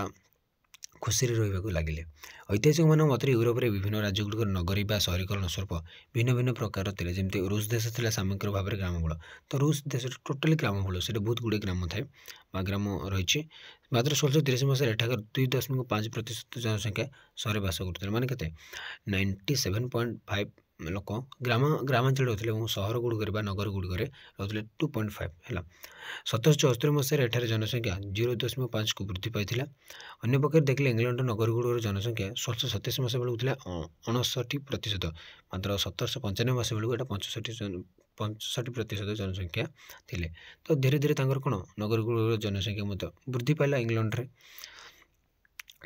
ଖୁସିରେ ରହିବାକୁ ଲାଗିଲେ। ଐତିହାସିକମାନଙ୍କ ମତରେ ୟୁରୋପରେ ବିଭିନ୍ନ ରାଜ୍ୟଗୁଡ଼ିକର ନଗରୀ ବା ସହରୀକରଣ ସ୍ୱରୂପ ଭିନ୍ନ ଭିନ୍ନ ପ୍ରକାର ଥିଲେ। ଯେମିତି ରୁଷ ଦେଶ ଥିଲା ସାମଗ୍ରିକ ଭାବରେ ଗ୍ରାମବହୁଳ। ତ ରୁଷ ଦେଶରେ ଟୋଟାଲି ଗ୍ରାମବହୁଳ ସେଠି ବହୁତ ଗୁଡ଼ିଏ ଗ୍ରାମ ଥାଏ ବା ଗ୍ରାମ ରହିଛି। ମାତ୍ର 1683 ମସିହାରେ ଏଠାକାର 2.5% ଜନସଂଖ୍ୟା ସହରରେ ବାସ କରୁଥିଲେ। ମାନେ କେତେ 97.5 ଲୋକ ଗ୍ରାମାଞ୍ଚଳରେ ରହୁଥିଲେ ଏବଂ ସହର ଗୁଡ଼ିକରେ ବା ନଗର ଗୁଡ଼ିକରେ ରହୁଥିଲେ 2.5 ହେଲା। 1774 ମସିହାରେ ଏଠାରେ ଜନସଂଖ୍ୟା 0.5କୁ ବୃଦ୍ଧି ପାଇଥିଲା। ଅନ୍ୟପକ୍ଷରେ ଦେଖିଲେ ଇଂଲଣ୍ଡର ନଗର ଗୁଡ଼ିକର ଜନସଂଖ୍ୟା 1727 ମସିହା ବେଳକୁ ଥିଲା 59%। ମାତ୍ର 1795 ମସିହା ବେଳକୁ ଏଇଟା 65% ଜନସଂଖ୍ୟା ଥିଲେ। ତ ଧୀରେ ଧୀରେ ତାଙ୍କର କ'ଣ ନଗର ଗୁଡ଼ିକର ଜନସଂଖ୍ୟା ମଧ୍ୟ ବୃଦ୍ଧି ପାଇଲା ଇଂଲଣ୍ଡରେ।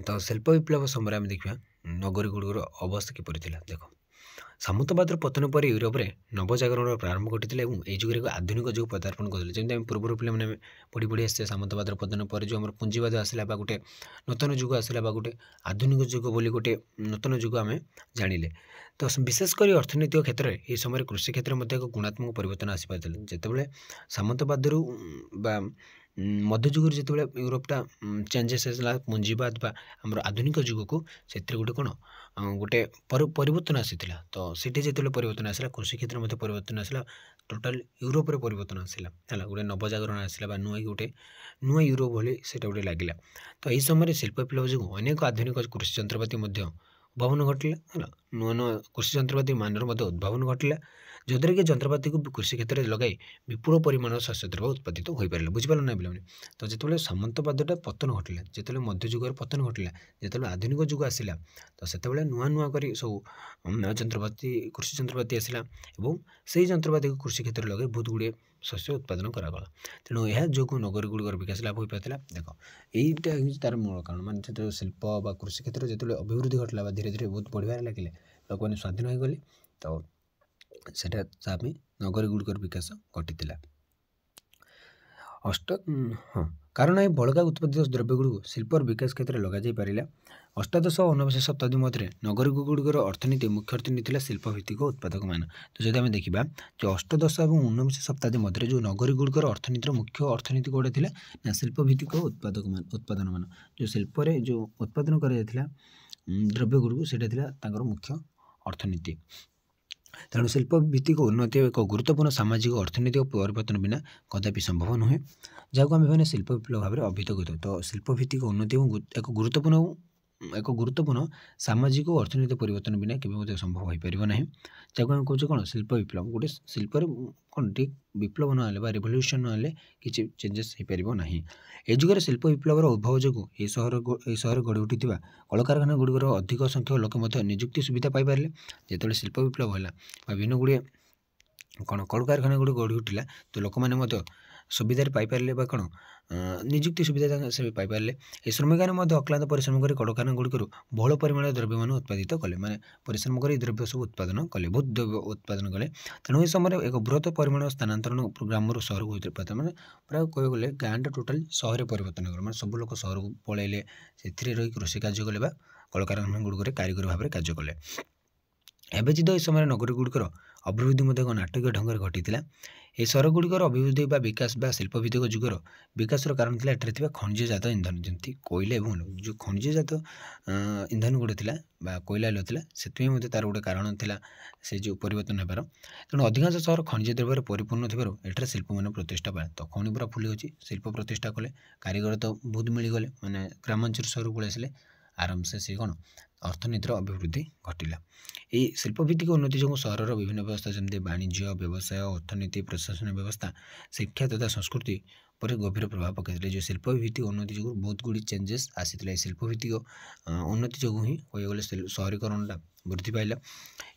ତ ଶିଳ୍ପ ବିପ୍ଳବ ସମୟରେ ଆମେ ଦେଖିବା ନଗରୀ ଗୁଡ଼ିକର ଅବସ୍ଥା କିପରି ଥିଲା। ଦେଖ ସାମନ୍ତବାଦର ପତନ ପରେ ୟୁରୋପରେ ନବଜାଗରଣର ପ୍ରାରମ୍ଭ ଘଟିଥିଲା ଏବଂ ଏହି ଯୁଗରେ ଏକ ଆଧୁନିକ ଯୁଗ ପଦାର୍ପଣ କରିଥିଲେ। ଯେମିତି ଆମେ ପୂର୍ବରୁ ପିଲାମାନେ ପଢ଼ି ଆସିছে ସାମନ୍ତବାଦର ପତନ ପରେ ଯେଉଁ ଆମର ପୁଞ୍ଜିବାଦ ଆସିଲା ବା ଗୋଟେ ନୂତନ ଯୁଗ ଆସିଲା ବା ଗୋଟେ ଆଧୁନିକ ଯୁଗ ବୋଲି ଗୋଟେ ନୂତନ ଯୁଗ ଆମେ ଜାଣିଲେ। ତ ବିଶେଷ କରି ଅର୍ଥନୈତିକ କ୍ଷେତ୍ରରେ ଏହି ସମୟରେ କୃଷି କ୍ଷେତ୍ରରେ ମଧ୍ୟ ଏକ ଗୁଣାତ୍ମକ ପରିବର୍ତ୍ତନ ଆସିପାରିଥିଲା। ଯେତେବେଳେ ସାମନ୍ତବାଦରୁ ବା ମଧ୍ୟଯୁଗରେ ଯେତେବେଳେ ୟୁରୋପଟା ଚେଞ୍ଜେସ୍ ଆସିଲା ପୁଞ୍ଜିବାଦ ବା ଆମର ଆଧୁନିକ ଯୁଗକୁ ସେଥିରେ ଗୋଟେ କ'ଣ ଗୋଟେ ପରିବର୍ତ୍ତନ ଆସିଥିଲା। ତ ସେଠି ଯେତେବେଳେ ପରିବର୍ତ୍ତନ ଆସିଲା କୃଷି କ୍ଷେତ୍ରରେ ମଧ୍ୟ ପରିବର୍ତ୍ତନ ଆସିଲା ଟୋଟାଲ୍ ୟୁରୋପରେ ପରିବର୍ତ୍ତନ ଆସିଲା ହେଲା। ଗୋଟେ ନବଜାଗରଣ ଆସିଲା ବା ନୂଆ ୟୁରୋପ ଭଳି ସେଇଟା ଗୋଟେ ଲାଗିଲା। ତ ଏହି ସମୟରେ ଶିଳ୍ପ ବିପ୍ଳବ ଯୋଗୁଁ ଅନେକ ଆଧୁନିକ କୃଷି ଯନ୍ତ୍ରପାତି ମଧ୍ୟ ଉଦ୍ଭାବନ ଘଟିଲା ହେଲା। ନୂଆ ନୂଆ କୃଷି ଯନ୍ତ୍ରପାତି ମାନର ମଧ୍ୟ ଉଦ୍ଭାବନ ଘଟିଲା ଯଦ୍ୱାରା କି ଯନ୍ତ୍ରପାତିକୁ କୃଷି କ୍ଷେତ୍ରରେ ଲଗାଇ ବିପୁଳ ପରିମାଣର ଶସ୍ୟ ଦ୍ରବ୍ୟ ଉତ୍ପାଦିତ ହୋଇପାରିଲା। ବୁଝିପାରିଲ ନା ପିଲାମାନେ। ତ ଯେତେବେଳେ ସାମନ୍ତବାଦଟା ପତନ ଘଟିଲା ଯେତେବେଳେ ମଧ୍ୟଯୁଗର ପତନ ଘଟିଲା ଯେତେବେଳେ ଆଧୁନିକ ଯୁଗ ଆସିଲା ତ ସେତେବେଳେ ନୂଆ ନୂଆ କରି ସବୁ କୃଷି ଯନ୍ତ୍ରପାତି ଆସିଲା ଏବଂ ସେହି ଯନ୍ତ୍ରପାତିକୁ କୃଷି କ୍ଷେତ୍ରରେ ଲଗାଇ ବହୁତ ଗୁଡ଼ିଏ ଶସ୍ୟ ଉତ୍ପାଦନ କରାଗଲା। ତେଣୁ ଏହା ଯୋଗୁଁ ନଗରୀ ଗୁଡ଼ିକର ବିକାଶ ଲାଭ ହୋଇପାରିଥିଲା। ଦେଖ ଏଇଟା ହେଉଛି ତାର ମୂଳ କାରଣ। ମାନେ ଯେତେବେଳେ ଶିଳ୍ପ ବା କୃଷି କ୍ଷେତ୍ରରେ ଯେତେବେଳେ ଅଭିବୃଦ୍ଧି ଘଟିଲା ବା ଧୀରେ ଧୀରେ ବହୁତ ବଢ଼ିବାରେ ଲାଗିଲେ ଲୋକମାନେ ସ୍ୱାଧୀନ ହୋଇଗଲେ ତ ସେଇଟା ତା ପାଇଁ ନଗରୀ ଗୁଡ଼ିକର ବିକାଶ ଘଟିଥିଲା। କାରଣ ଏହି ବଳକା ଉତ୍ପାଦିତ ଦ୍ରବ୍ୟଗୁଡ଼ିକୁ ଶିଳ୍ପର ବିକାଶ କ୍ଷେତ୍ରରେ ଲଗାଯାଇ ପାରିଲା। ଅଷ୍ଟାଦଶ ଓ ଊନବିଂଶ ଶତାବ୍ଦୀ ମଧ୍ୟରେ ନଗରୀ ଗୁଡ଼ିକର ଅର୍ଥନୀତି ମୁଖ୍ୟ ଅର୍ଥନୀତି ଥିଲା ଶିଳ୍ପଭିତ୍ତିକ ଉତ୍ପାଦକମାନ। ତ ଯଦି ଆମେ ଦେଖିବା ଯେ ଅଷ୍ଟାଦଶ ଏବଂ ଊନବିଂଶ ଶତାବ୍ଦୀ ମଧ୍ୟରେ ଯେଉଁ ନଗରୀ ଗୁଡ଼ିକର ଅର୍ଥନୀତିର ମୁଖ୍ୟ ଅର୍ଥନୀତି କେଉଁଟା ଥିଲା ନା ଶିଳ୍ପଭିତ୍ତିକ ଉତ୍ପାଦନମାନ। ଯେଉଁ ଶିଳ୍ପରେ ଯେଉଁ ଉତ୍ପାଦନ କରାଯାଇଥିଲା ଦ୍ରବ୍ୟ ଗୁଡ଼ିକୁ ସେଇଟା ଥିଲା ତାଙ୍କର ମୁଖ୍ୟ ଅର୍ଥନୀତି। ତେଣୁ ଶିଳ୍ପ ଭିତ୍ତିକ ଉନ୍ନତି ଏକ ଗୁରୁତ୍ୱପୂର୍ଣ୍ଣ ସାମାଜିକ ଅର୍ଥନୈତିକ ପରିବର୍ତ୍ତନ ବିନା କଦାପି ସମ୍ଭବ ନୁହେଁ, ଯାହାକୁ ଆମେ ମାନେ ଶିଳ୍ପ ବିପ୍ଳବ ଭାବରେ ଅଭିହିତ କରିଥାଉ। ତ ଶିଳ୍ପ ଭିତ୍ତିକ ଉନ୍ନତି ଏବଂ ଏକ ଗୁରୁତ୍ୱପୂର୍ଣ୍ଣ ସାମାଜିକ ଓ ଅର୍ଥନୈତିକ ପରିବର୍ତ୍ତନ ବିନା କେବେ ମଧ୍ୟ ସମ୍ଭବ ହୋଇପାରିବ ନାହିଁ, ଯାହାକୁ ଆମେ କହୁଛେ କ'ଣ ଶିଳ୍ପ ବିପ୍ଳବ। ଗୋଟେ ଶିଳ୍ପରେ କ'ଣ ଠିକ୍ ବିପ୍ଳବ ନହେଲେ ବା ରିଭଲ୍ୟୁସନ୍ ନହେଲେ କିଛି ଚେଞ୍ଜେସ୍ ହୋଇପାରିବ ନାହିଁ। ଏ ଯୁଗରେ ଶିଳ୍ପ ବିପ୍ଳବର ଉଦ୍ଭବ ଯୋଗୁଁ ଏହି ସହରରେ ଗଢ଼ି ଉଠିଥିବା କଳକାରଖାନା ଗୁଡ଼ିକର ଅଧିକ ସଂଖ୍ୟକ ଲୋକ ମଧ୍ୟ ନିଯୁକ୍ତି ସୁବିଧା ପାଇପାରିଲେ। ଯେତେବେଳେ ଶିଳ୍ପ ବିପ୍ଳବ ହେଲା ବା ବିଭିନ୍ନ ଗୁଡ଼ିଏ କ'ଣ କଳକାରଖାନା ଗୁଡ଼ିକ ଗଢ଼ି ଉଠିଲା, ତ ଲୋକମାନେ ମଧ୍ୟ ସୁବିଧାରେ ପାଇପାରିଲେ ବା କ'ଣ ନିଯୁକ୍ତି ସୁବିଧା ସେ ପାଇପାରିଲେ। ଏହି ଶ୍ରମିକମାନେ ମଧ୍ୟ ଅକ୍ଲାନ୍ତ ପରିଶ୍ରମ କରି କଳକାରଖାନା ଗୁଡ଼ିକରୁ ବହୁଳ ପରିମାଣର ଦ୍ରବ୍ୟମାନ ଉତ୍ପାଦିତ କଲେ, ମାନେ ପରିଶ୍ରମ କରି ଦ୍ରବ୍ୟ ସବୁ ଉତ୍ପାଦନ କଲେ, ବହୁତ ଦ୍ରବ୍ୟ ଉତ୍ପାଦନ କଲେ। ତେଣୁ ଏହି ସମୟରେ ଏକ ବୃହତ ପରିମାଣର ସ୍ଥାନାନ୍ତରଣ ଗ୍ରାମରୁ ସହରକୁ ହୋଇଥିଲା, ମାନେ ପ୍ରାୟ କହିବାକୁ ଗଲେ ଗାଁଟା ଟୋଟାଲି ସହରରେ ପରିବର୍ତ୍ତନ କଲେ, ମାନେ ସବୁ ଲୋକ ସହରକୁ ପଳାଇଲେ, ସେଥିରେ ରହି କୃଷି କାର୍ଯ୍ୟ କଲେ ବା କଳକାରଖାନା ଗୁଡ଼ିକରେ କାରିଗରୀ ଭାବରେ କାର୍ଯ୍ୟ କଲେ। ଏବେ ଯଦିଓ ଏହି ସମୟରେ ନଗରୀ ଗୁଡ଼ିକର ଅଭିବୃଦ୍ଧି ମଧ୍ୟ ଏକ ନାଟକୀୟ ଢଙ୍ଗରେ ଘଟିଥିଲା। ଏହି ସହରଗୁଡ଼ିକର ଅଭିବୃଦ୍ଧି ବା ବିକାଶ ବା ଶିଳ୍ପଭିତ୍ତିକ ଯୁଗର ବିକାଶର କାରଣ ଥିଲା ଏଠାରେ ଥିବା ଖଣିଜଜାତ ଇନ୍ଧନ, ଯେମିତି କୋଇଲା ଏବଂ ଯେଉଁ ଖଣିଜଜାତ ଇନ୍ଧନ ଗୁଡ଼ିକ ଥିଲା ବା କୋଇଲା ଥିଲା, ସେଥିପାଇଁ ମଧ୍ୟ ତା'ର ଗୋଟେ କାରଣ ଥିଲା ସେ ଯେଉଁ ପରିବର୍ତ୍ତନ ହେବାର। ତେଣୁ ଅଧିକାଂଶ ସହର ଖଣିଜ ଦ୍ରବ୍ୟରେ ପରିପୂର୍ଣ୍ଣ ଥିବାରୁ ଏଠାରେ ଶିଳ୍ପମାନ ପ୍ରତିଷ୍ଠା ପାଇଲା। ତ ଖଣି ପୁରା ଫୁଲି ଅଛି, ଶିଳ୍ପ ପ୍ରତିଷ୍ଠା କଲେ, କାରିଗର ତ ବହୁତ ମିଳିଗଲେ, ମାନେ ଗ୍ରାମାଞ୍ଚଳ ସହରକୁ ପଳାଇ ଆସିଲେ, ଆରାମସେ ସେ କ'ଣ ଅର୍ଥନୀତିର ଅଭିବୃଦ୍ଧି ଘଟିଲା। ଏହି ଶିଳ୍ପଭିତ୍ତିକ ଉନ୍ନତି ଯୋଗୁଁ ସହରର ବିଭିନ୍ନ ବ୍ୟବସ୍ଥା ଯେମିତି ବାଣିଜ୍ୟ, ବ୍ୟବସାୟ, ଅର୍ଥନୀତି, ପ୍ରଶାସନ ବ୍ୟବସ୍ଥା, ଶିକ୍ଷା ତଥା ସଂସ୍କୃତି ଉପରେ ଗଭୀର ପ୍ରଭାବ ପକାଇଥିଲେ। ଯେଉଁ ଶିଳ୍ପଭିତ୍ତିକ ଉନ୍ନତି ଯୋଗୁଁ ବହୁତ ଗୁଡ଼ିଏ ଚେଞ୍ଜେସ୍ ଆସିଥିଲା। ଏହି ଶିଳ୍ପଭିତ୍ତିକ ଉନ୍ନତି ଯୋଗୁଁ ହିଁ କହିବାକୁ ଗଲେ ସହରୀକରଣଟା ବୃଦ୍ଧି ପାଇଲା।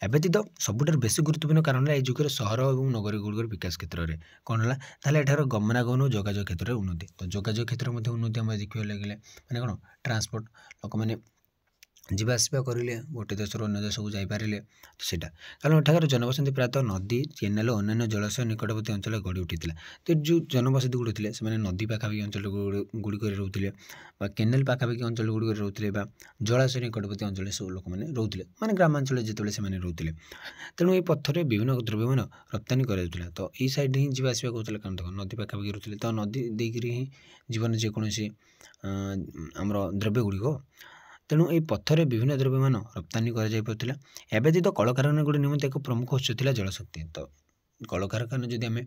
ଏବେତୀତ ସବୁଠାରୁ ବେଶୀ ଗୁରୁତ୍ୱପୂର୍ଣ୍ଣ କାରଣ ହେଲା ଏହି ଯୁଗରେ ସହର ଏବଂ ନଗରୀ ଗୁଡ଼ିକର ବିକାଶ କ୍ଷେତ୍ରରେ କ'ଣ ହେଲା, ତାହେଲେ ଏଠାର ଗମନାଗମନ ଓ ଯୋଗାଯୋଗ କ୍ଷେତ୍ରରେ ଉନ୍ନତି। ତ ଯୋଗାଯୋଗ କ୍ଷେତ୍ରରେ ମଧ୍ୟ ଉନ୍ନତି ଆମେ ଦେଖିବାକୁ ଲାଗିଲେ, ମାନେ କ'ଣ ଟ୍ରାନ୍ସପୋର୍ଟ, ଲୋକମାନେ ଯିବା ଆସିବା କରିଲେ, ଗୋଟେ ଦେଶରୁ ଅନ୍ୟ ଦେଶକୁ ଯାଇପାରିଲେ। ତ ସେଇଟା କାରଣ ଏଠାକାର ଜନବସତି ପ୍ରାୟତଃ ନଦୀ, କେନାଲ ଓ ଅନ୍ୟାନ୍ୟ ଜଳାଶୟ ନିକଟବର୍ତ୍ତୀ ଅଞ୍ଚଳରେ ଗଢ଼ି ଉଠିଥିଲା। ତ ଯେଉଁ ଜନବସତି ଗୁଡ଼ିକ ଥିଲେ ସେମାନେ ନଦୀ ପାଖାପାଖି ଅଞ୍ଚଳ ଗୁଡ଼ିକରେ ରହୁଥିଲେ ବା କେନାଲ ପାଖାପାଖି ଅଞ୍ଚଳ ଗୁଡ଼ିକରେ ରହୁଥିଲେ ବା ଜଳାଶୟ ନିକଟବର୍ତ୍ତୀ ଅଞ୍ଚଳରେ ସବୁ ଲୋକମାନେ ରହୁଥିଲେ, ମାନେ ଗ୍ରାମାଞ୍ଚଳରେ ଯେତେବେଳେ ସେମାନେ ରହୁଥିଲେ। ତେଣୁ ଏହି ପଥରେ ବିଭିନ୍ନ ଦ୍ରବ୍ୟମାନ ରପ୍ତାନି କରାଯାଉଥିଲା। ତ ଏଇ ସାଇଡ଼୍ ହିଁ ଯିବା ଆସିବା କରୁଥିଲେ, କାରଣ ଦେଖ ନଦୀ ପାଖାପାଖି ରହୁଥିଲେ, ତ ନଦୀ ଦେଇକରି ହିଁ ଜୀବନ ଯେକୌଣସି ଆମର ଦ୍ରବ୍ୟ ଗୁଡ଼ିକ। ତେଣୁ ଏହି ପଥରେ ବିଭିନ୍ନ ଦ୍ରବ୍ୟମାନ ରପ୍ତାନି କରାଯାଇପାରୁଥିଲା। ଏବେତୀତ କଳକାରଖାନା ଗୁଡ଼ିକ ନିମନ୍ତେ ଏକ ପ୍ରମୁଖ ଉତ୍ସ ଥିଲା ଜଳଶକ୍ତି। ତ କଳକାରଖାନା ଯଦି ଆମେ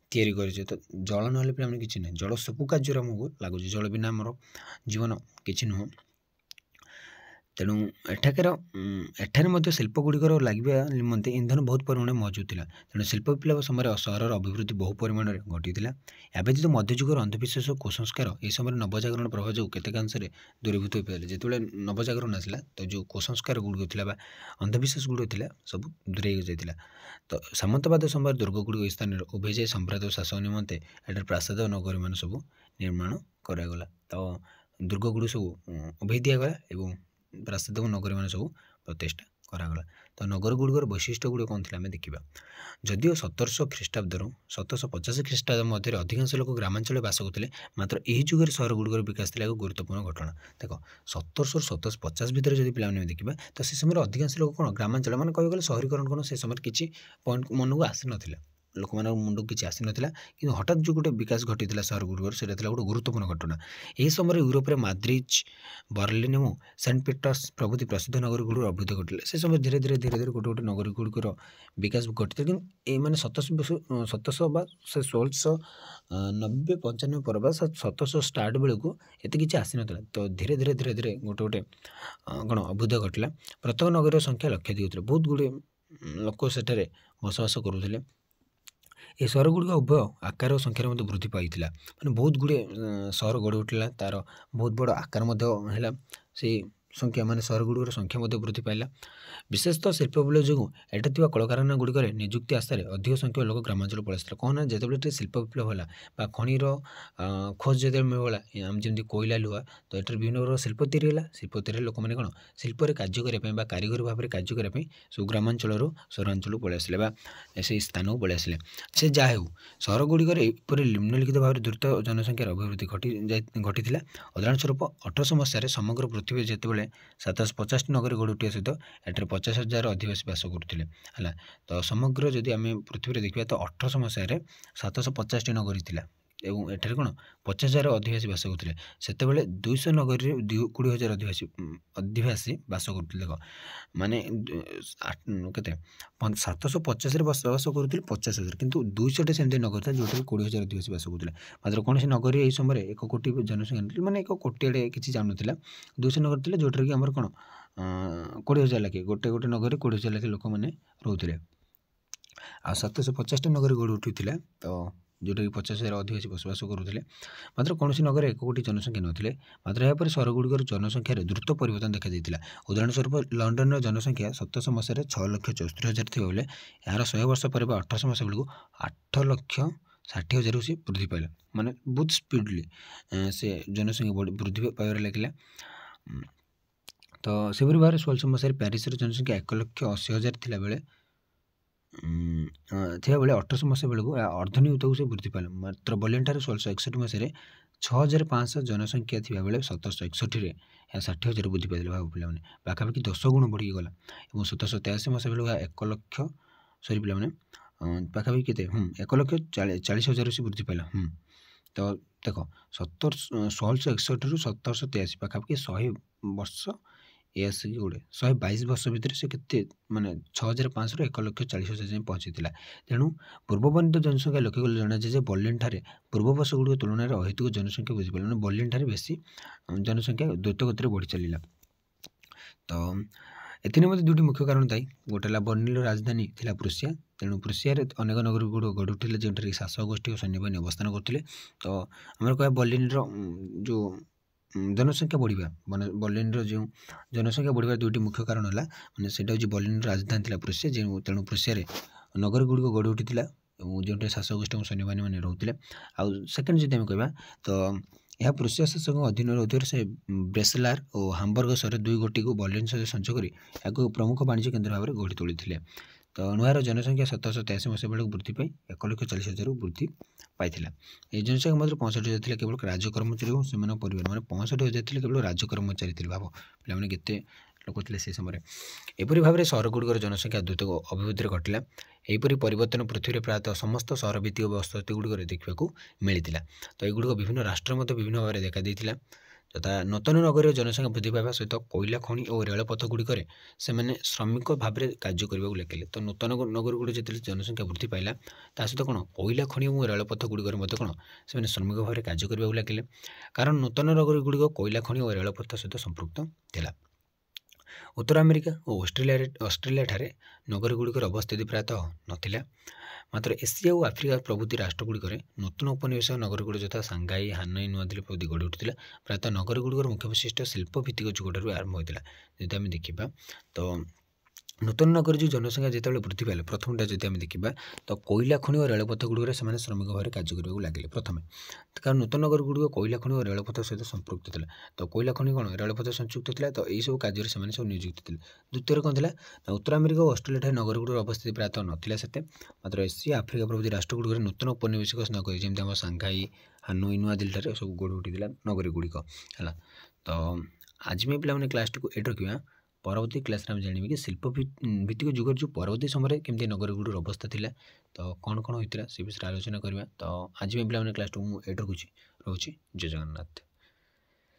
ତିଆରି କରିଛେ, ତ ଜଳ ନହେଲେ ବି ଆମେ କିଛି ନାହିଁ, ଜଳ ସବୁ କାର୍ଯ୍ୟରେ ଆମକୁ ଲାଗୁଛି, ଜଳ ବିନା ଆମର ଜୀବନ କିଛି ନୁହଁ। ତେଣୁ ଏଠାରେ ମଧ୍ୟ ଶିଳ୍ପ ଗୁଡ଼ିକର ଲାଗିବା ନିମନ୍ତେ ଇନ୍ଧନ ବହୁତ ପରିମାଣରେ ମହଜୁଦ ଥିଲା। ତେଣୁ ଶିଳ୍ପ ବିପ୍ଳବ ସମୟରେ ସହରର ଅଭିବୃଦ୍ଧି ବହୁ ପରିମାଣରେ ଘଟିଥିଲା। ଏବେତୀତ ମଧ୍ୟଯୁଗର ଅନ୍ଧବିଶ୍ୱାସ ଓ କୁସଂସ୍କାର ଏହି ସମୟରେ ନବଜାଗରଣ ପ୍ରଭାବ ଯୋଗୁଁ କେତେକାଂଶରେ ଦୂରୀଭୂତ ହୋଇପାରିଲେ। ଯେତେବେଳେ ନବଜାଗରଣ ଆସିଲା, ତ ଯେଉଁ କୁସଂସ୍କାର ଗୁଡ଼ିକ ଥିଲା ବା ଅନ୍ଧବିଶ୍ୱାସ ଗୁଡ଼ିକ ଥିଲା, ସବୁ ଦୂରେଇ ଯାଇଥିଲା। ତ ସାମନ୍ତବାଦ ସମୟରେ ଦୁର୍ଗ ଗୁଡ଼ିକ ଏହି ସ୍ଥାନରେ ଉଭୟ ଯାଇ ସମ୍ରାଟ ଶାସନ ନିମନ୍ତେ ଏଠାରେ ପ୍ରାସାଦ ଓ ନଗରୀମାନ ସବୁ ନିର୍ମାଣ କରାଗଲା। ତ ଦୁର୍ଗ ଗୁଡ଼ିକ ସବୁ ଉଭେଇ ଦିଆଗଲା ଏବଂ ପ୍ରାସାଦ ଓ ନଗରୀମାନ ସବୁ ପ୍ରତିଷ୍ଠା କରାଗଲା। ତ ନଗର ଗୁଡ଼ିକର ବୈଶିଷ୍ଟ୍ୟ ଗୁଡ଼ିକ କ'ଣ ଥିଲା ଆମେ ଦେଖିବା। ଯଦିଓ 1700 ଖ୍ରୀଷ୍ଟାବ୍ଦରୁ 1750 ଖ୍ରୀଷ୍ଟାବ୍ଦ ମଧ୍ୟରେ ଅଧିକାଂଶ ଲୋକ ଗ୍ରାମାଞ୍ଚଳରେ ବାସ କରୁଥିଲେ, ମାତ୍ର ଏହି ଯୁଗରେ ସହର ଗୁଡ଼ିକର ବିକାଶ ଥିଲା ଏକ ଗୁରୁତ୍ୱପୂର୍ଣ୍ଣ ଘଟଣା। ଦେଖ 1700ରୁ 1750 ଭିତରେ ଯଦି ପିଲାମାନେ ଦେଖିବା, ତ ସେ ସମୟରେ ଅଧିକାଂଶ ଲୋକ କ'ଣ ଗ୍ରାମାଞ୍ଚଳ, ମାନେ କହିବାକୁ ଗଲେ ସହରୀକରଣ କ'ଣ ସେ ସମୟରେ କିଛି ପଏଣ୍ଟ ମନକୁ ଆସିନଥିଲା, ଲୋକମାନଙ୍କ ମୁଣ୍ଡକୁ କିଛି ଆସିନଥିଲା। କିନ୍ତୁ ହଠାତ୍ ଯେଉଁ ଗୋଟେ ବିକାଶ ଘଟିଥିଲା ସହର ଗୁଡ଼ିକର, ସେଇଟା ଥିଲା ଗୋଟେ ଗୁରୁତ୍ୱପୂର୍ଣ୍ଣ ଘଟଣା। ଏହି ସମୟରେ ୟୁରୋପରେ ମାଦ୍ରିଦ୍, ବର୍ଲିନ୍ ଏବଂ ସେଣ୍ଟ ପିଟର୍ସ ପ୍ରଭୃତି ପ୍ରସିଦ୍ଧ ନଗରୀ ଗୁଡ଼ିକର ଅଭିବୃଦ୍ଧି ଘଟିଲା। ସେ ସମୟରେ ଧୀରେ ଧୀରେ ଗୋଟେ ଗୋଟେ ନଗରୀ ଗୁଡ଼ିକର ବିକାଶ ଘଟିଥିଲା। କିନ୍ତୁ ଏଇମାନେ 1700 ବା ସେ 1690-95 ପରେ ବା 1700 ଷ୍ଟାର୍ଟ ବେଳକୁ ଏତେ କିଛି ଆସିନଥିଲା। ତ ଧୀରେ ଧୀରେ ଗୋଟେ କ'ଣ ଅଭ୍ୟୁଦୟ ଘଟିଲା। ପ୍ରତ୍ୟେକ ନଗରୀର ସଂଖ୍ୟା ଲକ୍ଷାଧିକ ହେଉଥିଲା, ବହୁତ ଗୁଡ଼ିଏ ଲୋକ ସେଠାରେ ବସବାସ କରୁଥିଲେ। ଏ ସହର ଗୁଡ଼ିକ ଉଭୟ ଆକାର ଓ ସଂଖ୍ୟାରେ ମଧ୍ୟ ବୃଦ୍ଧି ପାଇଥିଲା, ମାନେ ବହୁତ ଗୁଡ଼ିଏ ସହର ଗଢ଼ି ଉଠିଲା, ତା'ର ବହୁତ ବଡ଼ ଆକାର ମଧ୍ୟ ହେଲା ସେଇ ସଂଖ୍ୟା, ମାନେ ସହର ଗୁଡ଼ିକର ସଂଖ୍ୟା ମଧ୍ୟ ବୃଦ୍ଧି ପାଇଲା। ବିଶେଷତଃ ଶିଳ୍ପ ବିପ୍ଳବ ଯୋଗୁଁ ଏଠାରେ ଥିବା କଳକାରଖାନା ଗୁଡ଼ିକରେ ନିଯୁକ୍ତି ଆଶାରେ ଅଧିକ ସଂଖ୍ୟକ ଲୋକ ଗ୍ରାମାଞ୍ଚଳ ପଳାଇ ଆସିଥିଲେ। କ'ଣ ନା, ଯେତେବେଳେ ଏଠି ଶିଳ୍ପ ବିପ୍ଳବ ହେଲା ବା ଖଣିର ଖୋଜ ଯେତେବେଳେ ମିଳିଗଲା, ଆମେ ଯେମିତି କୋଇଲା, ଲୁହା, ତ ଏଠାରେ ବିଭିନ୍ନ ପ୍ରକାର ଶିଳ୍ପ ତିଆରି ହେଲା। ଶିଳ୍ପ ତିଆରି ଲୋକମାନେ କ'ଣ ଶିଳ୍ପରେ କାର୍ଯ୍ୟ କରିବା ପାଇଁ ବା କାରିଗରୀ ଭାବରେ କାର୍ଯ୍ୟ କରିବା ପାଇଁ ସବୁ ଗ୍ରାମାଞ୍ଚଳରୁ ସହରାଞ୍ଚଳକୁ ପଳାଇ ଆସିଲେ ବା ସେଇ ସ୍ଥାନକୁ ପଳାଇ ଆସିଲେ। ସେ ଯାହା ହେଉ, ସହର ଗୁଡ଼ିକରେ ଏପରି ନିମ୍ନଲିଖିତ ଭାବରେ ଦ୍ରୁତ ଜନସଂଖ୍ୟାର ଅଭିବୃଦ୍ଧି ଘଟିଥିଲା। ଉଦାହରଣ ସ୍ୱରୂପ 1800 ମସିହାରେ ସମଗ୍ର ପୃଥିବୀରେ ଯେତେବେଳେ 750ଟି ନଗରୀ ଗଢ଼ି ଉଠିବା ସହିତ ଏଠାରେ 50,000 ଅଧିବାସୀ ବାସ କରୁଥିଲେ ହେଲା। ତ ସମଗ୍ର ଯଦି ଆମେ ପୃଥିବୀରେ ଦେଖିବା, ତ 1800 ମସିହାରେ 750ଟି ନଗରୀ ଥିଲା। ଏବଂ ଏଠାରେ କ'ଣ 50,000 ଅଧିବାସୀ ବାସ କରୁଥିଲେ। ସେତେବେଳେ 200 ନଗରୀରେ 20,000 ଅଧିବାସୀ ବାସ କରୁଥିଲେ। ଦେଖ ମାନେ କେତେ 750ରେ ବସବାସ କରୁଥିଲେ 50,000, କିନ୍ତୁ 200ଟେ ସେମିତି ନଗର ଥିଲା ଯେଉଁଠାରେ 20,000 ଅଧିବାସୀ ବାସ କରୁଥିଲେ। ମାତ୍ର କୌଣସି ନଗରୀ ଏହି ସମୟରେ 1 କୋଟି ଜନସଂଖ୍ୟା ନଥିଲା, ମାନେ 1 କୋଟି ଆଡ଼େ କିଛି ଯାଉନଥିଲା। 200 ନଗର ଥିଲା ଯେଉଁଠାରେ କି ଆମର କ'ଣ 20,000 ଲେଖେ ଗୋଟେ ନଗରରେ 20,000 ଲେଖେ ଲୋକମାନେ ରହୁଥିଲେ। ଆଉ 750ଟା ନଗରୀ ଗଢ଼ି ଉଠିଥିଲା, ତ ଯେଉଁଟାକି 50,000 ଅଧିବାସୀ ବସବାସ କରୁଥିଲେ। ମାତ୍ର କୌଣସି ନଗରରେ 1 କୋଟି ଜନସଂଖ୍ୟା ନଥିଲେ। ମାତ୍ର ଏହାପରେ ସହରଗୁଡ଼ିକର ଜନସଂଖ୍ୟାରେ ଦ୍ରୁତ ପରିବର୍ତ୍ତନ ଦେଖାଯାଇଥିଲା। ଉଦାହରଣ ସ୍ୱରୂପ ଲଣ୍ଡନର ଜନସଂଖ୍ୟା 1700 ମସିହାରେ 6,74,000 ଥିବାବେଳେ ଏହାର 100 ବର୍ଷ ପରେ ବା 1800 ମସିହା ବେଳକୁ 8,60,000କୁ ସେ ବୃଦ୍ଧି ପାଇଲା। ମାନେ ବହୁତ ସ୍ପିଡଲି ସେ ଜନସଂଖ୍ୟା ବୃଦ୍ଧି ପାଇବାରେ ଲାଗିଲା। ତ ସେପରି ଭାବରେ 1600 ମସିହାରେ ପ୍ୟାରିସର ଜନସଂଖ୍ୟା 1,80,000 ଥିବାବେଳେ 1800 ମସିହା ବେଳକୁ ଅର୍ଦ୍ଧନିୟୁତକୁ ସେ ବୃଦ୍ଧି ପାଇଲା। ମାତ୍ର ବର୍ଲିନଠାରେ 1661 ମସିହାରେ 6,500 ଜନସଂଖ୍ୟା ଥିବାବେଳେ 1761ରେ ଏହା 60,000 ବୃଦ୍ଧି ପାଇଥିଲା। ଭାବ ପିଲାମାନେ ପାଖାପାଖି 10 ଗୁଣ ବଢ଼ିକି ଗଲା। ଏବଂ 1783 ମସିହା ବେଳକୁ ଏହା 1 ଲକ୍ଷ ପିଲାମାନେ ପାଖାପାଖି କେତେ 1,40,000 ସେ ବୃଦ୍ଧି ପାଇଲା। ତ ଦେଖ 1661ରୁ 1783 ପାଖାପାଖି 100 ବର୍ଷ ଆସିକି 122 ବର୍ଷ ଭିତରେ ସେ କେତେ ମାନେ 6,500ରୁ 1,40,000 ଯାଏଁ ପହଞ୍ଚିଥିଲା। ତେଣୁ ପୂର୍ବବର୍ଣ୍ଣିତ ଜନସଂଖ୍ୟା ଲକ୍ଷ୍ୟ କଲେ ଜଣାଯାଏ ଯେ ବର୍ଲିନଠାରେ ପୂର୍ବ ବର୍ଷଗୁଡ଼ିକ ତୁଳନାରେ ଅହେତୁକ ଜନସଂଖ୍ୟା ବୃଦ୍ଧି ପାଇଲା। ମାନେ ବର୍ଲିନଠାରେ ବେଶୀ ଜନସଂଖ୍ୟା ଦ୍ରୁତ ଗତିରେ ବଢ଼ି ଚାଲିଲା। ତ ଏଥିରେ ମଧ୍ୟ ଦୁଇଟି ମୁଖ୍ୟ କାରଣ ଥାଏ। ଗୋଟେ ହେଲା ବର୍ଲିନର ରାଜଧାନୀ ଥିଲା ପ୍ରୁସିଆ, ତେଣୁ ପ୍ରୁସିଆରେ ଅନେକ ନଗର ଗୁଡ଼ିକ ଗଢ଼ି ଉଠିଥିଲେ ଯେଉଁଠାରେ କି ଶାସକ ଗୋଷ୍ଠୀ ଓ ସୈନ୍ୟବାହିନୀ ଅବସ୍ଥାନ କରୁଥିଲେ। ତ ଆମର କହିବା ବର୍ଲିନର ଯେଉଁ ଜନସଂଖ୍ୟା ବଢ଼ିବା, ମାନେ ବର୍ଲିନର ଯେଉଁ ଜନସଂଖ୍ୟା ବଢ଼ିବାର ଦୁଇଟି ମୁଖ୍ୟ କାରଣ ହେଲା, ମାନେ ସେଇଟା ହେଉଛି ବର୍ଲିନର ରାଜଧାନୀ ଥିଲା ପ୍ରୁସିଆ, ତେଣୁ ପ୍ରୁସିଆରେ ନଗର ଗୁଡ଼ିକ ଗଢ଼ି ଉଠିଥିଲା ଏବଂ ଯେଉଁଠାରେ ଶାସକ ଗୋଷ୍ଠୀ ଏବଂ ସୈନ୍ୟବାହିନୀ ମାନେ ରହୁଥିଲେ। ଆଉ ସେକେଣ୍ଡ ଯଦି ଆମେ କହିବା ତ ଏହା ପ୍ରୁସିଆ ଶାସକଙ୍କ ଅଧୀନରେ ରହୁଥିବାରୁ ସେ ବ୍ରେସଲାର ଓ ହାମ୍ବର୍ଗ ସହର ଦୁଇ ଗୋଟିକୁ ବର୍ଲିନ ସହିତ ସଂଯୋଗ କରି ଏହାକୁ ପ୍ରମୁଖ ବାଣିଜ୍ୟ କେନ୍ଦ୍ର ଭାବରେ ଗଢ଼ି ତୋଳିଥିଲେ। ତ ନୂଆର ଜନସଂଖ୍ୟା 1783 ମସିହା ବେଳକୁ ବୃଦ୍ଧି ପାଇ 1,40,000 ବୃଦ୍ଧି ପାଇଥିଲା। ଏହି ଜନସଂଖ୍ୟା ମଧ୍ୟରୁ 65,000 ଥିଲା କେବଳ ରାଜକର୍ମଚାରୀ ଏବଂ ସେମାନଙ୍କ ପରିବାର, ମାନେ 65,000 ଥିଲେ କେବଳ ରାଜକର୍ମଚାରୀ ଥିଲେ। ଭାବ ପିଲାମାନେ କେତେ ଲୋକ ଥିଲେ ସେ ସମୟରେ। ଏପରି ଭାବରେ ସହରଗୁଡ଼ିକର ଜନସଂଖ୍ୟା ଦ୍ରୁତ ଅଭିବୃଦ୍ଧିରେ ଘଟିଲା। ଏହିପରି ପରିବର୍ତ୍ତନ ପୃଥିବୀରେ ପ୍ରାୟତଃ ସମସ୍ତ ସହର ଭିତ୍ତିକ ବସତି ଗୁଡ଼ିକରେ ଦେଖିବାକୁ ମିଳିଥିଲା। ତ ଏଗୁଡ଼ିକ ବିଭିନ୍ନ ରାଷ୍ଟ୍ର ମଧ୍ୟ ବିଭିନ୍ନ ଭାବରେ ଦେଖାଦେଇଥିଲା। ତଥା ନୂତନ ନଗରୀର ଜନସଂଖ୍ୟା ବୃଦ୍ଧି ପାଇବା ସହିତ କୋଇଲା ଖଣି ଓ ରେଳପଥ ଗୁଡ଼ିକରେ ସେମାନେ ଶ୍ରମିକ ଭାବରେ କାର୍ଯ୍ୟ କରିବାକୁ ଲାଗିଲେ। ତ ନୂତନ ନଗର ଗୁଡ଼ିକ ଯେତେବେଳେ ଜନସଂଖ୍ୟା ବୃଦ୍ଧି ପାଇଲା ତା ସହିତ କ'ଣ କୋଇଲା ଖଣି ଏବଂ ରେଳପଥ ଗୁଡ଼ିକରେ ମଧ୍ୟ କ'ଣ ସେମାନେ ଶ୍ରମିକ ଭାବରେ କାର୍ଯ୍ୟ କରିବାକୁ ଲାଗିଲେ, କାରଣ ନୂତନ ନଗର ଗୁଡ଼ିକ କୋଇଲା ଖଣି ଓ ରେଳପଥ ସହିତ ସମ୍ପୃକ୍ତ ଥିଲା। ଉତ୍ତର ଆମେରିକା ଓ ଅଷ୍ଟ୍ରେଲିଆଠାରେ ନଗର ଗୁଡ଼ିକର ଅବସ୍ଥିତି ପ୍ରାୟତଃ ନଥିଲା। ମାତ୍ର ଏସିଆ ଓ ଆଫ୍ରିକା ପ୍ରଭୃତି ରାଷ୍ଟ୍ରଗୁଡ଼ିକରେ ନୂତନ ଉପନିବେଶିକ ନଗରଗୁଡ଼ିକ ଯଥା ସାଙ୍ଘାଇ, ହାନୋଇ, ନୂଆଦିଲ୍ଲୀ ପ୍ରଭୃତି ଗଢ଼ି ଉଠିଥିଲା। ପ୍ରାୟତଃ ନଗରଗୁଡ଼ିକର ମୁଖ୍ୟ ବୈଶିଷ୍ଟ୍ୟ ଶିଳ୍ପ ଭିତ୍ତିକ ଯୁଗଠାରୁ ଆରମ୍ଭ ହୋଇଥିଲା। ଯଦି ଆମେ ଦେଖିବା ତ ନୂତନ ନଗର ଯେଉଁ ଜନସଂଖ୍ୟା ଯେତେବେଳେ ବୃଦ୍ଧି ପାଇଲା, ପ୍ରଥମଟା ଯଦି ଆମେ ଦେଖିବା ତ କୋଇଲା ଖଣି ଓ ରେଳପଥ ଗୁଡ଼ିକରେ ସେମାନେ ଶ୍ରମିକ ଭାବରେ କାର୍ଯ୍ୟ କରିବାକୁ ଲାଗିଲେ ପ୍ରଥମେ, କାରଣ ନୂତନ ନଗର ଗୁଡ଼ିକ କୋଇଲା ଖଣି ଓ ରେଳପଥ ସହିତ ସମ୍ପୃକ୍ତ ଥିଲା। ତ କୋଇଲା ଖଣି କ'ଣ ରେଳପଥ ସଂଯୁକ୍ତ ଥିଲା, ତ ଏହିସବୁ କାର୍ଯ୍ୟରେ ସେମାନେ ସବୁ ନିଯୁକ୍ତ ଥିଲେ। ଦ୍ୱିତୀୟରେ କ'ଣ ଥିଲା ନା ଉତ୍ତର ଆମେରିକା ଓ ଅଷ୍ଟ୍ରେଲିଆଠାରେ ନଗର ଗୁଡ଼ିକର ଅବସ୍ଥିତି ପ୍ରାୟତଃ ନଥିଲା ସେତେ। ମାତ୍ର ଏସିଆ ଆଫ୍ରିକା ପ୍ରଭୃତି ରାଷ୍ଟ୍ରଗୁଡ଼ିକରେ ନୂତନ ଉପନିବେଶିକ ନଗରୀ ଯେମିତି ଆମ ସାଙ୍ଘାଇ, ହାନୋଇ, ନୂଆଦିଲ୍ଲୀଠାରେ ସବୁ ଗଢ଼ି ଉଠିଥିଲା ନଗରୀ ଗୁଡ଼ିକ ହେଲା। ତ ଆଜି ପାଇଁ ପିଲାମାନେ କ୍ଲାସ୍ଟିକୁ ଏଇଠି ରଖିବା। ପରବର୍ତ୍ତୀ କ୍ଲାସ୍ରେ ଆମେ ଜାଣିବା କି ଶିଳ୍ପ ଭିତ୍ତିକ ଯୁଗର ଯେଉଁ ପରବର୍ତ୍ତୀ ସମୟରେ କେମିତି ନଗର ଗୁଡ଼ିକର ଅବସ୍ଥା ଥିଲା, ତ କ'ଣ ହୋଇଥିଲା ସେ ବିଷୟରେ ଆଲୋଚନା କରିବା। ତ ଆଜି ପାଇଁ ପିଲାମାନେ କ୍ଲାସ୍ଟିକୁ ମୁଁ ଏଇଠି ରଖୁଛି। ଜୟ ଜଗନ୍ନାଥ।